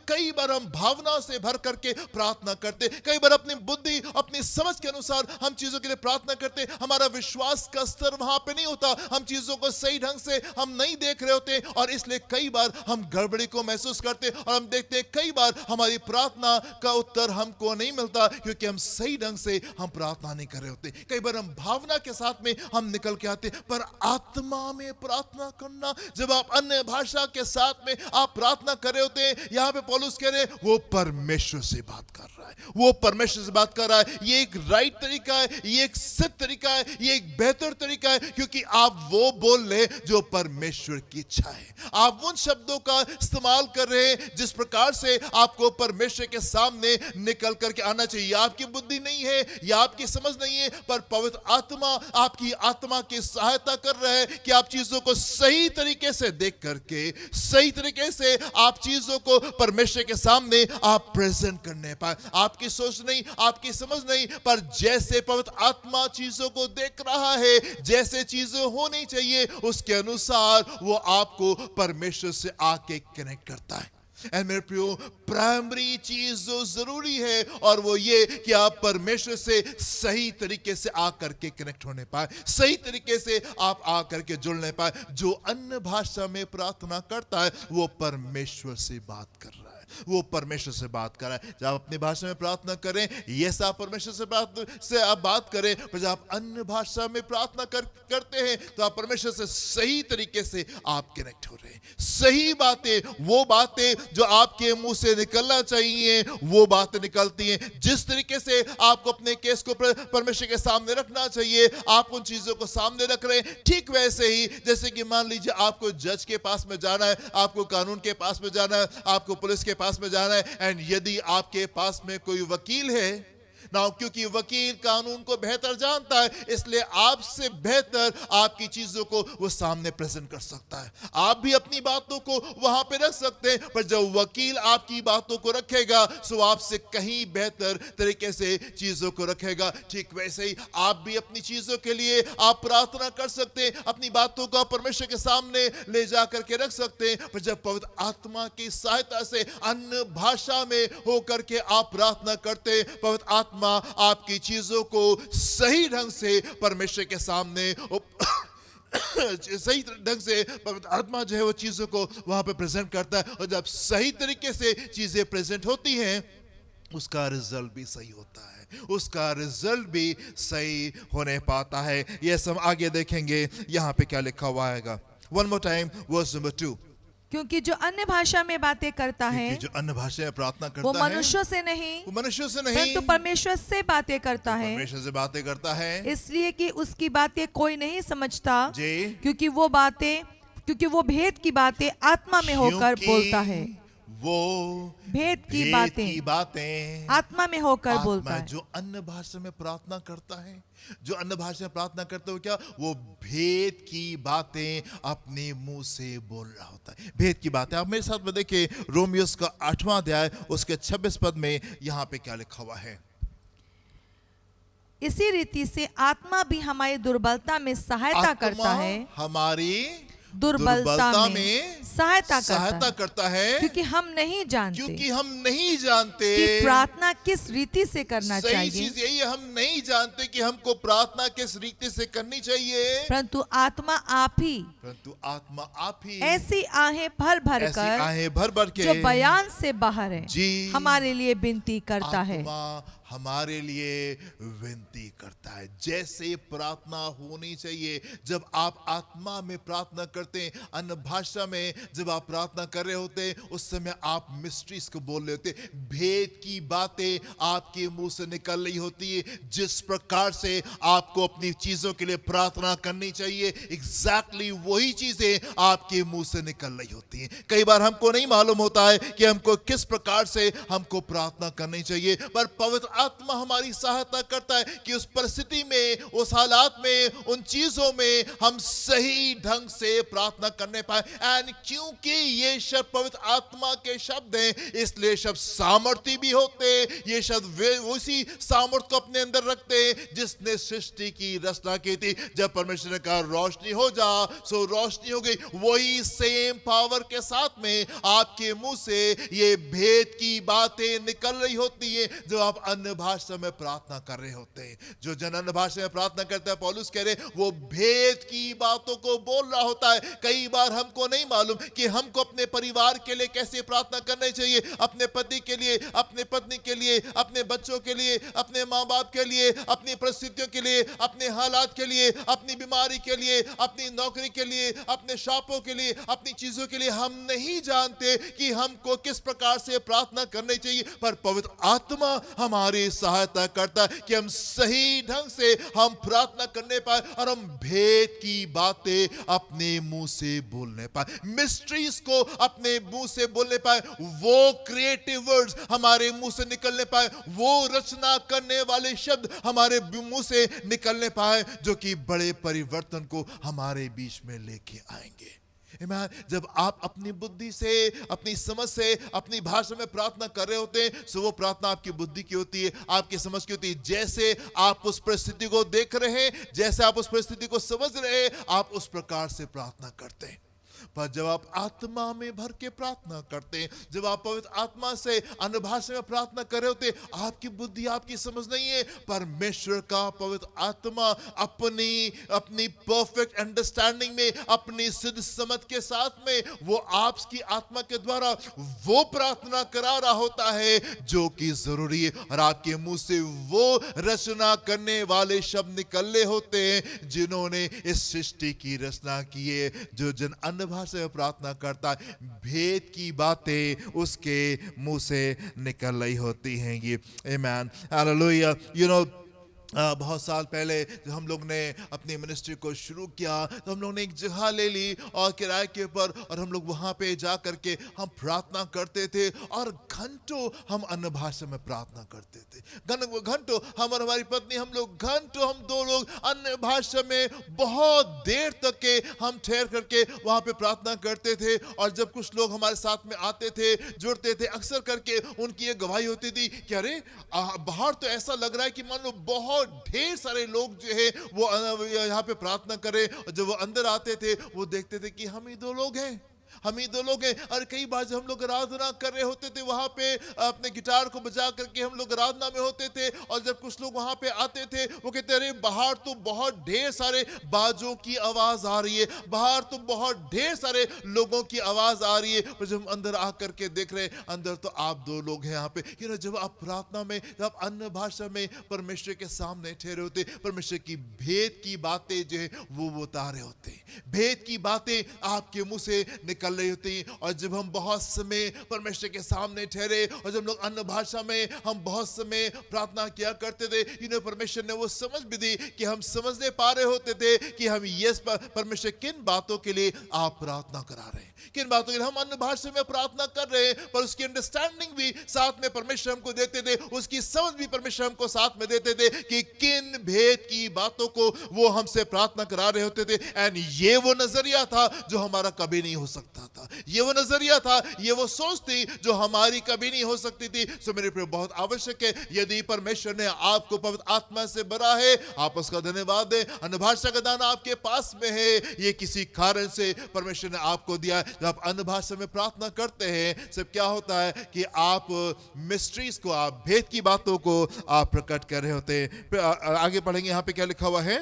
कई बार हम भावनाओं से भर करके प्रार्थना करते, कई बार अपनी बुद्धि अपनी समझ के अनुसार हम चीजों के लिए प्रार्थना करते। हमारा विश्वास का स्तर वहां पे नहीं होता, हम चीजों को सही ढंग से हम नहीं देख रहे होते और इसलिए कई बार हम गड़बड़ी को महसूस करते और हम देखते हैं कई बार हमारी प्रार्थना का उत्तर हमको नहीं मिलता क्योंकि हम सही ढंग से हम प्रार्थना नहीं कर रहे होते। कई बार हम भावना के साथ में हम निकल के आते, पर आत्मा में प्रार्थना करना, जब आप अन्य भाषा के साथ में आप प्रार्थना कर रहे होते हैं, यहां पे पौलुस कह रहे हैं वो परमेश्वर से बात कर रहा है, वो परमेश्वर से बात कर रहा है। ये एक राइट तरीका है, ये एक सिद्ध तरीका है, ये एक बेहतर तरीका है, क्योंकि आप वो बोल रहे जो परमेश्वर की इच्छा है। आप उन शब्दों का इस्तेमाल कर रहे हैं जिस प्रकार से आपको परमेश्वर के सामने निकल करके आना चाहिए। आपकी बुद्धि नहीं है या आपकी समझ नहीं है, पर पवित्र आत्मा आपकी आत्मा की सहायता सहायता कर रहा है कि आप चीजों को सही तरीके से देख करके सही तरीके से आप चीजों को परमेश्वर के सामने आप प्रेजेंट करने पाए। आपकी सोच नहीं, आपकी समझ नहीं, पर जैसे पवित्र आत्मा चीजों को देख रहा है, जैसे चीजें होनी चाहिए उसके अनुसार वो आपको परमेश्वर से आके कनेक्ट करता है। एंड मेरे प्रियो, प्राइमरी चीज जो जरूरी है और वो ये कि आप परमेश्वर से सही तरीके से आकर के कनेक्ट होने पाए, सही तरीके से आप आकर के जुड़ने पाए। जो अन्य भाषा में प्रार्थना करता है वो परमेश्वर से बात कर रहा है, वो परमेश्वर से बात कर रहा है। जब आप अपनी भाषा में प्रार्थना करें, यस आप परमेश्वर से आप बात करें, पर जब आप अन्य भाषा में प्रार्थना करते हैं तो आप परमेश्वर से सही तरीके से आप कनेक्ट हो रहे हैं। सही बातें, वो बातें जो आपके मुंह से निकलना चाहिए वो बातें निकलती हैं। जिस तरीके से आपको अपने केस को परमेश्वर के सामने रखना चाहिए, आप उन चीजों को सामने रख रहे हैं। ठीक वैसे ही जैसे कि मान लीजिए आपको जज के पास में जाना है, आपको कानून के पास में जाना है, आपको पुलिस के पास में जाना है, एंड यदि आपके पास में कोई वकील है ना, क्योंकि वकील कानून को बेहतर जानता है, इसलिए आपसे बेहतर आपकी चीजों को वो सामने प्रेजेंट कर सकता है। आप भी अपनी बातों को वहां पे रख सकते हैं, पर जब वकील आपकी बातों को रखेगा तो आपसे कहीं बेहतर तरीके से चीजों को रखेगा। ठीक वैसे ही आप भी अपनी चीजों के लिए आप प्रार्थना कर सकते हैं, अपनी बातों को परमेश्वर के सामने ले जा करके रख सकते हैं, पर जब पवित्र आत्मा की सहायता से अन्य भाषा में होकर के आप प्रार्थना करते हैं, पवित्र आत्मा आपकी चीजों को सही ढंग से परमेश्वर के सामने सही ढंग से पवित्र आत्मा जो है वो चीजों को वहां पे प्रेजेंट करता है। और जब सही तरीके से चीजें प्रेजेंट होती हैं, उसका रिजल्ट भी सही होता है, उसका रिजल्ट भी सही होने पाता है। ये सब आगे देखेंगे यहाँ पे क्या लिखा हुआ है। One more time, verse number 2। क्योंकि जो अन्य भाषा में बातें करता है, जो अन्य भाषा में प्रार्थना करता वो है, मनुष्यों से नहीं, वो मनुष्यों से नहीं, परंतु परमेश्वर से बातें करता है, परमेश्वर से बातें करता है, इसलिए कि उसकी बातें कोई नहीं समझता, जी, क्योंकि वो भेद की बातें आत्मा में होकर बोलता है। वो भेद की बातें आत्मा में होकर बोलता है। जो अन्य भाषा में प्रार्थना करता है, जो अन्य भाषा में प्रार्थना करते हो, क्या वो भेद की बातें अपने मुंह से बोल रहा होता है। भेद की बातें आप मेरे साथ में देखिए, रोमियोस का 8वां अध्याय उसके 26 पद में यहाँ पे क्या लिखा हुआ है। इसी रीति से आत्मा भी हमारी दुर्बलता में सहायता करता है, हमारी दुर्बलता में सहायता करता है, क्योंकि हम नहीं जानते कि प्रार्थना किस रीति से करना चाहिए। सही चीज यही है, हम नहीं जानते कि हमको प्रार्थना किस रीति से करनी चाहिए, परंतु आत्मा आप ही ऐसी आहें भर कर जो बयान से बाहर है, हमारे लिए विनती करता है। हमारे लिए विनती करता है। जैसे प्रार्थना होनी चाहिए, जब आप आत्मा में प्रार्थना करते हैं, अन्य भाषा में जब आप प्रार्थना कर रहे होते हैं, उस समय आप मिस्ट्रीज को बोल रहे होते, भेद की बातें आपके मुंह से निकल रही होती है। जिस प्रकार से आपको अपनी चीजों के लिए प्रार्थना करनी चाहिए, एग्जैक्टली वही चीजें आपके मुंह से निकल रही होती हैं। कई बार हमको नहीं मालूम होता है कि हमको किस प्रकार से हमको प्रार्थना करनी चाहिए, पर पवित्र आत्मा हमारी सहायता करता है कि उस परिस्थिति में, उस हालात में, उन चीजों में हम सही ढंग से प्रार्थना करने पाए। एंड क्योंकि ये शब्द पवित्र आत्मा के शब्द हैं, इसलिए शब्द सामर्थ्य भी होते हैं। ये शब्द उसी सामर्थ्य को अपने अंदर रखते हैं जिसने सृष्टि की रचना की थी। जब परमेश्वर ने कहा रोशनी हो जा, सो रोशनी हो गई। वही सेम पावर के साथ में आपके मुंह से ये भेद की बातें निकल रही होती है जो आप अन्य भाषा में प्रार्थना कर रहे होते हैं। जो जन अन्य भाषा में प्रार्थना करता है, पौलुस कह रहे, वो भेद की बातों को बोल रहा होता है। कई बार हमको नहीं मालूम कि हमको अपने परिवार के लिए कैसे प्रार्थना करनी चाहिए, अपने पति के लिए, अपने पत्नी के लिए, अपने बच्चों के लिए, अपने माँ बाप के लिए, अपनी परिस्थितियों के लिए, अपने हालात के लिए, अपनी बीमारी के लिए, अपनी नौकरी के लिए, अपने शापों के लिए, अपनी चीजों के लिए। हम नहीं जानते कि हमको किस प्रकार से प्रार्थना करनी चाहिए, पर पवित्र आत्मा हमारे हमारी सहायता करता है कि हम सही ढंग से हम प्रार्थना करने पाए और हम भेद की बातें अपने मुंह से बोलने पाए, मिस्ट्रीज को अपने मुंह से बोलने पाए, वो क्रिएटिव वर्ड्स हमारे मुंह से निकलने पाए, वो रचना करने वाले शब्द हमारे मुंह से निकलने पाए जो कि बड़े परिवर्तन को हमारे बीच में लेके आएंगे। Amen। जब आप अपनी बुद्धि से, अपनी समझ से, अपनी भाषा में प्रार्थना कर रहे होते हैं, सो वो प्रार्थना आपकी बुद्धि की होती है, आपकी समझ की होती है। जैसे आप उस परिस्थिति को देख रहे हैं, जैसे आप उस परिस्थिति को समझ रहे हैं, आप उस प्रकार से प्रार्थना करते हैं। पर जब आप आत्मा में भर के प्रार्थना करते हैं, जब आप पवित्र आत्मा से अन्य भाषा में प्रार्थना कर रहे होते, आपकी बुद्धि, आपकी समझ नहीं है, परमेश्वर का पवित्र आत्मा अपनी परफेक्ट अंडरस्टैंडिंग में, अपनी सिद्ध समझ के साथ में, वो आपकी आत्मा के द्वारा वो प्रार्थना करा रहा होता है जो कि जरूरी है, और आपके मुंह से वो रचना करने वाले शब्द निकलने होते हैं जिन्होंने इस सृष्टि की रचना की है। जो जन अन्य भाषा में प्रार्थना करता है, भेद की बातें उसके मुंह से निकल रही होती हैं। ये आमीन, हालेलुया। बहुत साल पहले जब हम लोग ने अपनी मिनिस्ट्री को शुरू किया तो हम लोग ने एक जगह ले ली और किराए के ऊपर, और हम लोग वहाँ पे जा करके हम प्रार्थना करते थे और घंटों हम अन्य भाषा में प्रार्थना करते थे। घंटों हम और हमारी पत्नी, हम लोग घंटों, हम दो लोग अन्य भाषा में बहुत देर तक के हम ठहर करके वहाँ पे प्रार्थना करते थे। और जब कुछ लोग हमारे साथ में आते थे, जुड़ते थे, अक्सर करके उनकी ये गवाही होती थी कि अरे बाहर तो ऐसा लग रहा है कि मान लो बहुत ढेर सारे लोग जो है वो यहाँ पे प्रार्थना करें, और जब वो अंदर आते थे वो देखते थे कि हम ही दो लोग हैं, हम ही दो लोग हैं। और कई बार जब हम लोग आराधना कर रहे होते थे, वहां पे अपने गिटार को बजा करके हम लोग आराधना में होते थे, और जब कुछ लोग वहां पे आते थे वो कहते अरे बाहर तो बहुत ढेर सारे बाजों की आवाज आ रही है, बाहर तो बहुत ढेर सारे लोगों की आवाज आ रही है, पर जब हम अंदर आकर के देख रहे हैं, अंदर तो आप दो लोग हैं यहाँ पे। जब आप प्रार्थना में, जब आप अन्य भाषा में परमेश्वर के सामने ठहरे होते, परमेश्वर की भेद की बातें जो है वो बता रहे होते, भेद की बातें आपके मुंह से निकल रही होती। और जब हम बहुत समय परमेश्वर के सामने ठहरे, और जब लोग अन्य भाषा में हम बहुत समय प्रार्थना किया करते थे, परमेश्वर ने वो समझ भी दी कि हम समझने पा रहे होते थे कि हम यस परमेश्वर किन बातों के लिए आप प्रार्थना करा रहे हैं, किन बातों के लिए हम अन्य भाषा में प्रार्थना कर रहे हैं, पर उसकी अंडरस्टैंडिंग भी साथ में परमेश्वर हमको देते थे, उसकी समझ भी परमेश्वर हमको साथ में देते थे कि किन भेद की बातों को वो हमसे प्रार्थना करा रहे होते थे। एंड ये वो नजरिया था जो हमारा कभी नहीं हो सकता था, ये वो नजरिया था, ये वो सोच थी जो हमारी कभी नहीं हो सकती थी। सो मेरे प्रिय, बहुत आवश्यक है, यदि परमेश्वर ने आपको पवित्र आत्मा से भरा है, आप उसका धन्यवाद दें। अन्य भाषा का दान आपके पास में है, ये किसी कारण से परमेश्वर ने आपको दिया। जब आप अन्य भाषा में प्रार्थना करते हैं, सब क्या होता है कि आप मिस्ट्रीज को, आप भेद की बातों को आप प्रकट कर रहे होते हैं। आगे पढ़ेंगे, यहाँ पे क्या लिखा हुआ है,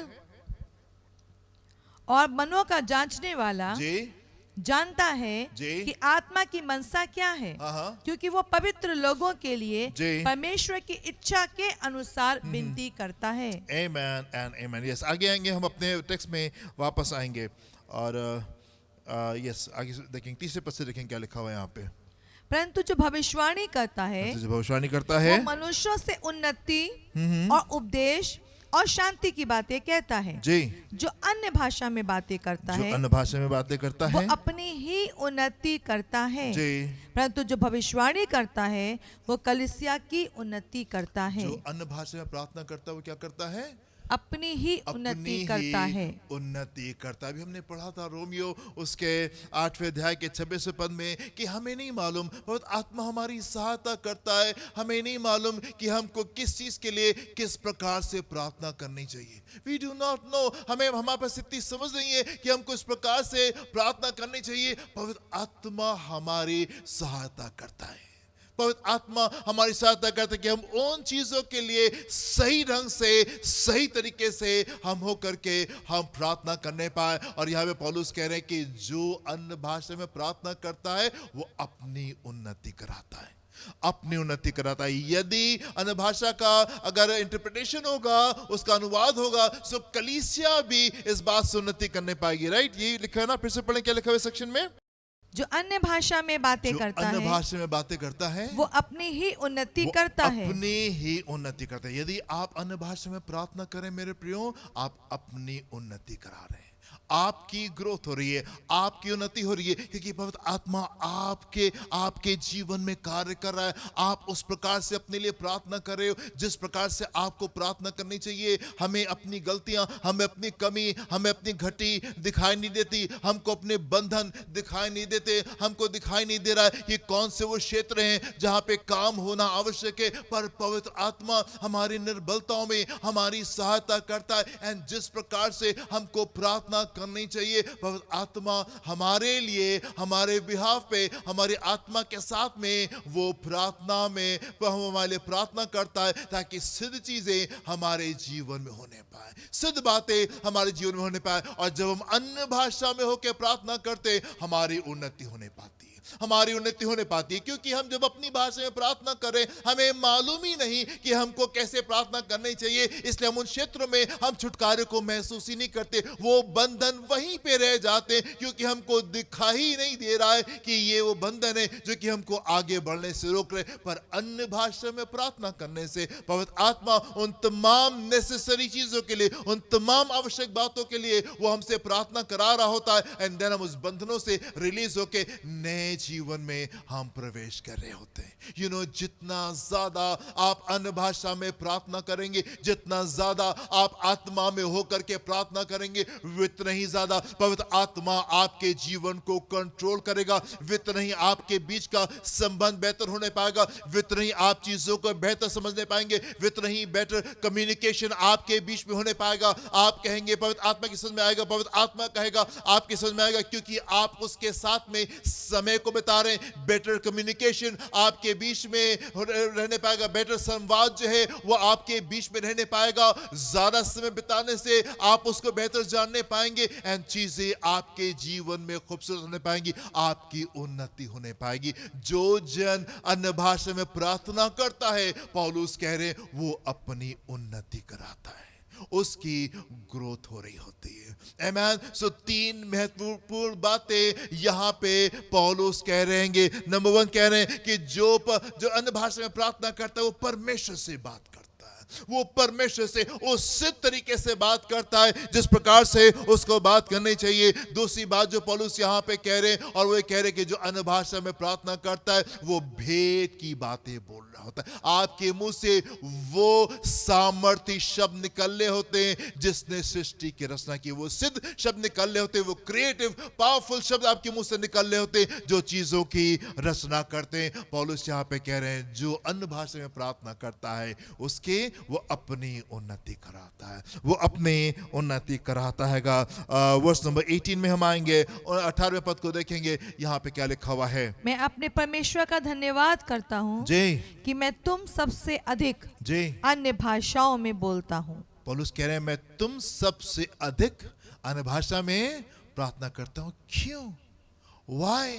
और मनों का जांचने वाला जी जानता है जी कि आत्मा की मनसा क्या है, क्योंकि वो पवित्र लोगों के लिए परमेश्वर की इच्छा के अनुसार विनती करता है। आमेन एंड आमेन। यस, आगे आएंगे, हम अपने टेक्स्ट में वापस आएंगे, और यस आगे देखेंगे, तीसरे पद से देखेंगे क्या लिखा हुआ है यहाँ पे। परंतु जो भविष्यवाणी करता है, जो भविष्यवाणी करता है, वो मनुष्यों से उन्नति और उपदेश और शांति की बातें कहता है। जी। जो अन्य भाषा में बातें करता है, अन्य भाषा में बातें करता है, वो अपनी ही उन्नति करता है। जी। परंतु जो भविष्यवाणी करता है वो कलीसिया की उन्नति करता है। जो अन्य भाषा में प्रार्थना करता है वो क्या करता है, अपनी ही उन्नति करता है, उन्नति करता है। अभी हमने पढ़ा था रोमियो उसके 8वें अध्याय के 26वें पद में कि हमें नहीं मालूम, बहुत आत्मा हमारी सहायता करता है, हमें नहीं मालूम कि हमको किस चीज के लिए किस प्रकार से प्रार्थना करनी चाहिए। वी डू नॉट नो, हमें हमारे पास इतनी समझ नहीं है कि हमको इस प्रकार से प्रार्थना करनी चाहिए। पवित्र आत्मा हमारी सहायता करता है, पवित्र आत्मा हमारी सहायता करता है कि हम उन चीजों के लिए सही ढंग से, सही तरीके से हम हो करके हम प्रार्थना करने पाए। और यहाँ पे पौलुस कह रहे हैं कि जो अन्य भाषा में प्रार्थना करता है वो अपनी उन्नति कराता है, अपनी उन्नति कराता है। यदि अन्य भाषा का अगर इंटरप्रिटेशन होगा, उसका अनुवाद होगा, तो कलीसिया भी इस बात से उन्नति करने पाएगी। राइट, ये लिखा है ना, फिर से पढ़ें क्या लिखा है सेक्शन में। जो अन्य भाषा में बातें जो करता अन्य है भाषा में बातें करता है वो अपनी ही उन्नति वो करता है। अपनी ही उन्नति करता है। यदि आप अन्य भाषा में प्रार्थना करें मेरे प्रियो, आप अपनी उन्नति करा रहे हैं, आपकी ग्रोथ हो रही है, आपकी उन्नति हो रही है, क्योंकि पवित्र आत्मा आपके जीवन में कार्य कर रहा है। आप उस प्रकार से अपने लिए प्रार्थना कर रहे हो जिस प्रकार से आपको प्रार्थना करनी चाहिए। हमें अपनी गलतियां, हमें अपनी कमी, हमें अपनी घटी दिखाई नहीं देती, हमको अपने बंधन दिखाई नहीं देते, हमको दिखाई नहीं दे रहा है कि कौन से वो क्षेत्र हैं जहां पे काम होना आवश्यक है। पर पवित्र आत्मा हमारी निर्बलताओं में हमारी सहायता करता है। एंड जिस प्रकार से हमको प्रार्थना करनी चाहिए, पवित्र आत्मा हमारे लिए, हमारे बिहाफ पे, हमारी आत्मा के साथ में वो प्रार्थना में हमारे लिए प्रार्थना करता है, ताकि सिद्ध चीजें हमारे जीवन में होने पाए, सिद्ध बातें हमारे जीवन में होने पाए। और जब हम अन्य भाषा में होकर प्रार्थना करते, हमारी उन्नति होने पाती है, हमारी उन्नति होने पाती है। क्योंकि हम जब अपनी भाषा में प्रार्थना करें, हमें मालूम ही नहीं कि हमको कैसे प्रार्थना करनी चाहिए, इसलिए हम उन क्षेत्रों में हम छुटकारे को महसूस ही नहीं करते, वो बंधन वहीं पे रह जाते हैं, क्योंकि हमको दिखाई नहीं दे रहा है कि ये वो बंधन है जो कि हमको आगे बढ़ने से रोक रहे। पर अन्य भाषा में प्रार्थना करने से पवित्र आत्मा उन तमाम नेसेसरी चीजों के लिए, उन तमाम आवश्यक बातों के लिए वो हमसे प्रार्थना करा रहा होता है। एंड देन हम उस बंधनों से रिलीज होके नए जीवन में हम प्रवेश कर रहे होते हैं। यू नो, जितना ज्यादा आप अन्य भाषा में प्रार्थना करेंगे, जितना ज्यादा आप आत्मा में होकर के प्रार्थना करेंगे, उतना ही ज्यादा पवित्र आत्मा आपके जीवन को कंट्रोल करेगा, उतना ही आपके बीच का संबंध बेहतर होने पाएगा, उतना ही आप चीजों को बेहतर समझने पाएंगे, उतना ही बेटर कम्युनिकेशन आपके बीच में होने पाएगा। आप कहेंगे पवित्र आत्मा की समझ में आएगा, पवित्र आत्मा कहेगा आपकी समझ में आएगा, क्योंकि आप उसके साथ में समय को बिता रहे हैं। बेटर कम्युनिकेशन आपके बीच में रहने पाएगा, बेटर संवाद जो है वो आपके बीच में रहने पाएगा। ज्यादा समय बिताने से आप उसको बेहतर जानने पाएंगे एंड चीजें आपके जीवन में खूबसूरत होने पाएंगी, आपकी उन्नति होने पाएगी। जो जन अन्य भाषा में प्रार्थना करता है, पौलुस कह रहे हैं, वो अपनी उन्नति कराता है, उसकी ग्रोथ हो रही होती है। आमीन। सो तीन महत्वपूर्ण बातें यहां पे पौलुस कह रहे हैं। नंबर 1 कह रहे हैं कि जो अन्य भाषा में प्रार्थना करता है वो परमेश्वर से बात करता है, वो परमेश्वर से उस सिद्ध तरीके से बात करता है जिस प्रकार से उसको बात करनी चाहिए। दूसरी बात जो पौलुस यहाँ पे कह रहे हैं, और वो कह रहे हैं कि जो अन्य भाषा में प्रार्थना करता है वो भेद की बातें बोल रहा होता है। आपके मुंह से वो सामर्थ्य शब्द निकलने होते हैं जिसने सृष्टि की रचना की, वो सिद्ध शब्द निकलने होते हैं, वो क्रिएटिव पावरफुल शब्द आपके मुंह से निकलने होते हैं जो चीजों की रचना करते हैं। पौलुस यहाँ पे कह रहे हैं जो अन्य भाषा में प्रार्थना करता है उसके वो अपनी उन्नति कराता है, वो अपनी उन्नति कराता है। वर्स नंबर 18 में हम आएंगे और 18वें पद को देखेंगे। यहाँ पे क्या लिखा हुआ है? मैं अपने परमेश्वर का धन्यवाद करता हूँ जी कि मैं तुम सबसे अधिक जी अन्य भाषाओं में बोलता हूँ। पौलुस कह रहे हैं मैं तुम सबसे अधिक अन्य भाषा में प्रार्थना करता हूँ। क्यों? वाई?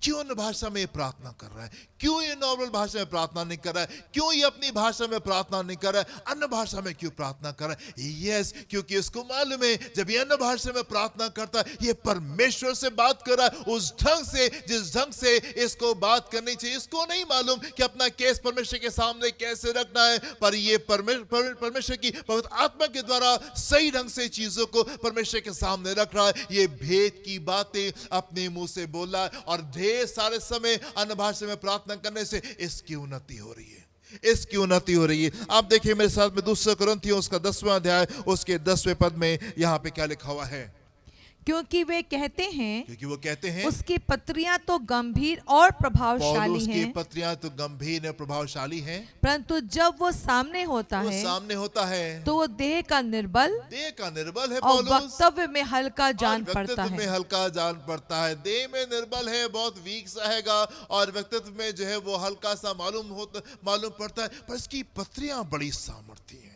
क्यों अन्य भाषा में प्रार्थना कर रहा है? क्यों ये नॉर्मल भाषा में प्रार्थना नहीं कर रहा है? क्यों ये अपनी भाषा में प्रार्थना नहीं कर रहा है? अन्य भाषा में क्यों प्रार्थना कर रहा है? यस, क्योंकि इसको मालूम है जब ये अन्य भाषा में प्रार्थना करता है, ये परमेश्वर से बात कर रहा है उस ढंग से जिस ढंग से इसको बात करनी चाहिए। इसको नहीं मालूम कि अपना केस परमेश्वर के सामने कैसे रखना है, पर ये परमेश्वर की पवित्र आत्मा के द्वारा सही ढंग से चीजों को परमेश्वर के सामने रख रहा है। ये भेद की बातें अपने मुंह से बोल रहा है, और ढेर सारे समय अन्य भाषा में प्रार्थना करने से इसकी उन्नति हो रही है, इसकी उन्नति हो रही है। आप देखिए मेरे साथ में 2 कुरिन्थियों उसका 10वां अध्याय उसके 10वें पद में यहाँ पे क्या लिखा हुआ है? क्योंकि वे कहते हैं, क्योंकि वो कहते हैं उसकी पत्रियां तो गंभीर और प्रभावशाली पौलुस की हैं, पत्रियां तो गंभीर और प्रभावशाली हैं, परंतु जब वो सामने होता वो है सामने होता है तो वो देह का निर्बल है और पौलुस, वक्तव्य में हल्का जान और पड़ता व्यक्तित्व में है। हल्का जान पड़ता है। देह में निर्बल है, बहुत वीक सा हैगा, और व्यक्तित्व में जो है वो हल्का सा मालूम पड़ता है, पर इसकी पत्रियां बड़ी सामर्थ्य हैं।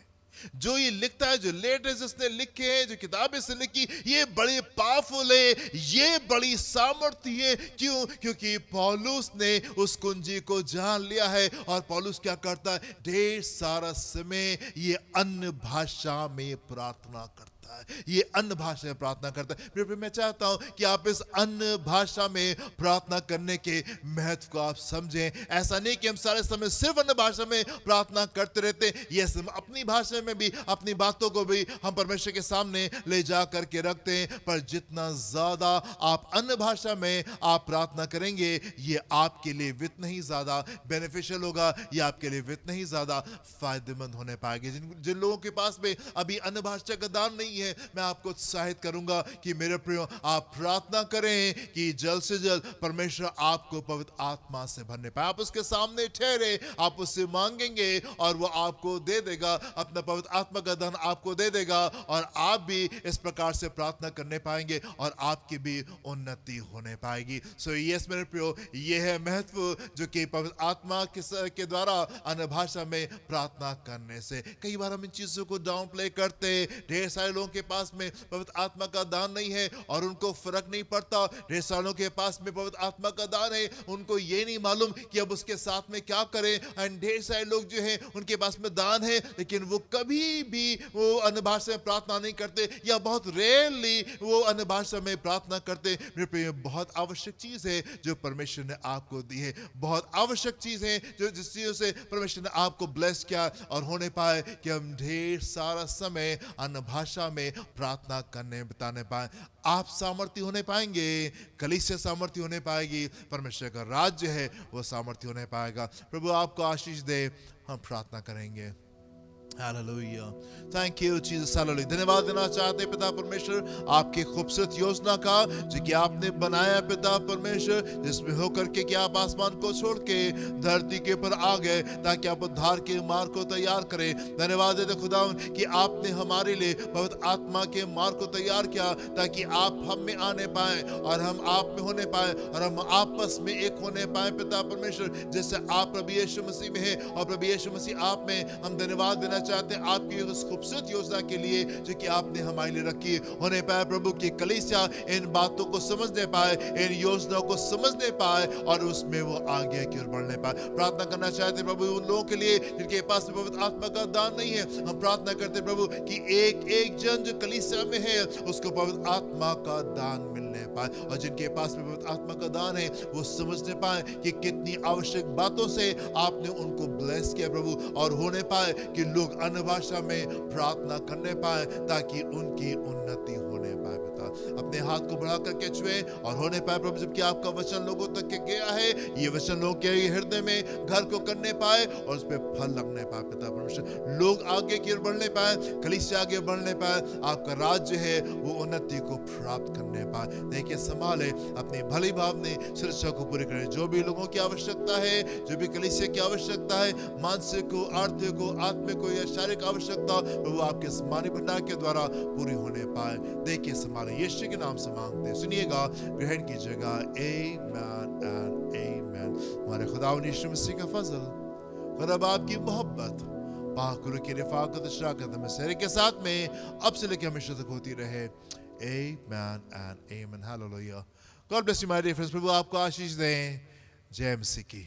जो ये लिखता है, जो लेटर जिसने लिखे हैं, जो किताबें से लिखी, ये बड़ी पावरफुल है, ये बड़ी सामर्थ्य है। क्यों? क्योंकि पौलुस ने उस कुंजी को जान लिया है, और पौलुस क्या करता है? ढेर सारा समय ये अन्य भाषा में प्रार्थना करता करता है, ये अन्य भाषा में प्रार्थना करता है। मेरे प्रिय, मैं चाहता हूं कि आप इस अन्य भाषा में प्रार्थना करने के महत्व को आप समझें। ऐसा नहीं कि हम सारे समय सिर्फ अन्य भाषा में प्रार्थना करते रहते, यस, हम अपनी भाषा में भी अपनी बातों को भी हम परमेश्वर के सामने ले जा करके रखते हैं, पर जितना ज्यादा आप अन्य भाषा में आप प्रार्थना करेंगे, ये आपके लिए वित्त नहीं ज्यादा बेनिफिशियल होगा, ये आपके लिए वित्त नहीं ज्यादा फायदेमंद होने पाएंगे। जिन लोगों के पास में अभी अन्य भाषा का दान नहीं है, मैं आपको उत्साहित करूंगा कि मेरे प्रियो, आप प्रार्थना करें कि जल्द से जल्द परमेश्वर आपको पवित्र आत्मा से भरने पाए। आप उसके सामने ठहरे, आप उससे मांगेंगे और वो आपको दे देगा, अपना पवित्र आत्मा का दान आपको दे देगा, और आप भी इस प्रकार से प्रार्थना करने पाएंगे और आपकी भी उन्नति होने पाएगी। सो यस मेरे प्रियो, ये है महत्व जो कि पवित्र आत्मा के द्वारा अन्य भाषा में प्रार्थना करने से। कई बार हम इन चीजों को डाउन प्ले करते, ढेर सारे लोगों के पास में पवित्र आत्मा का दान नहीं है और उनको फर्क नहीं पड़ता। ढेर सारे लोगों के पास में पवित्र आत्मा का दान है, उनको ये नहीं मालूम कि अब उसके साथ में क्या करें। एंड ढेर सारे लोग जो हैं उनके पास में दान है, लेकिन वो कभी भी वो अन्य भाषा में प्रार्थना नहीं करते, या बहुत रेयरली वो अन्य भाषा में प्रार्थना करते। मेरे प्रिय, बहुत आवश्यक चीज है जो परमेश्वर ने आपको दी है, बहुत आवश्यक चीज है जो जिस चीजों से परमेश्वर ने आपको ब्लेस किया और होने पाए कि हम ढेर सारा समय अन्य भाषा में प्रार्थना करने बिताने पाए। आप सामर्थ्य होने पाएंगे, कलीसिया सामर्थ्य होने पाएगी, परमेश्वर का राज्य है वो सामर्थ्य होने पाएगा। प्रभु आपको आशीष दे। हम प्रार्थना करेंगे। Hallelujah, thank you Jesus, hallelujah. धन्यवाद देना चाहते पिता परमेश्वर आपकी खूबसूरत योजना का जो कि आपने बनाया पिता परमेश्वर, जिसमें होकर के कि आप आसमान को छोड़ के धरती के ऊपर आ गए ताकि आप उद्धार के मार्ग को तैयार करें। धन्यवाद देते खुदा कि आपने हमारे लिए पवित्र आत्मा के मार्ग को तैयार किया ताकि आप हम में आने पाए और हम आप में होने पाए और हम आपस में एक होने पाए पिता परमेश्वर, जैसे आप प्रभु यीशु मसीह में है और प्रभु यीशु मसीह आप में। हम धन्यवाद देना चाहते हैं आपकी उस खूबसूरत योजना के लिए जो कि आपने हमारे लिए रखी होने पाए। प्रभु की कलीसिया इन बातों को समझने पाए, इन योजनाओं को समझने पाए और उसमें वो आगे की ओर बढ़ने पाए। प्रार्थना करना चाहते प्रभु उन लोगों के लिए जिनके पास पवित्र आत्मा का दान नहीं है। हम प्रार्थना करते प्रभु कि एक एक जन जो कलीसिया में है उसको पवित्र आत्मा का दान मिलने पाए, और जिनके पास पवित्र आत्मा का दान है वो समझने पाए कि कितनी आवश्यक बातों से आपने उनको ब्लेस किया प्रभु, और होने पाए कि लोग अन्य भाषा में प्रार्थना करने पाए ताकि उनकी उन्नति होने पाए। पिता अपने हाथ को बढ़ा करके छुए और होने पाए प्रभु, जबकि आपका वचन लोगों तक के गया है, ये वचन लोगों के हृदय में घर को करने पाए और उस पर फल लगने पाए। पिता परमेश्वर, लोग आगे की ओर बढ़ने पाए, कलीसिया आगे बढ़ने पाए, आपका राज्य है वो उन्नति को प्राप्त करने पाए। देखिए संभाले अपनी भली भावने सुरक्षा को पूरी करें। जो भी लोगों की आवश्यकता है, जो भी कलीसिया की आवश्यकता है, मानसिक को, आर्थिक को, आत्मिक को या शारीरिक आवश्यकता, वो आपके समानी भंडार के द्वारा पूरी होने पाए। देखिए संभाले, यीशु के नाम से मांगते, सुनिएगा, ग्रहण कीजिएगा। आमीन एंड आमीन। हमारे खुदा यीशु मसीह का फजल, खुदा बाप की मोहब्बत, पाक रूह की रफ़ाक़त शराकत में सहरे के साथ में अब से लेकर हमेशा तक होती रहे। Amen and amen. Hallelujah. God bless you my dear friends. प्रभु आपको आशीष दें। जय मसीह की।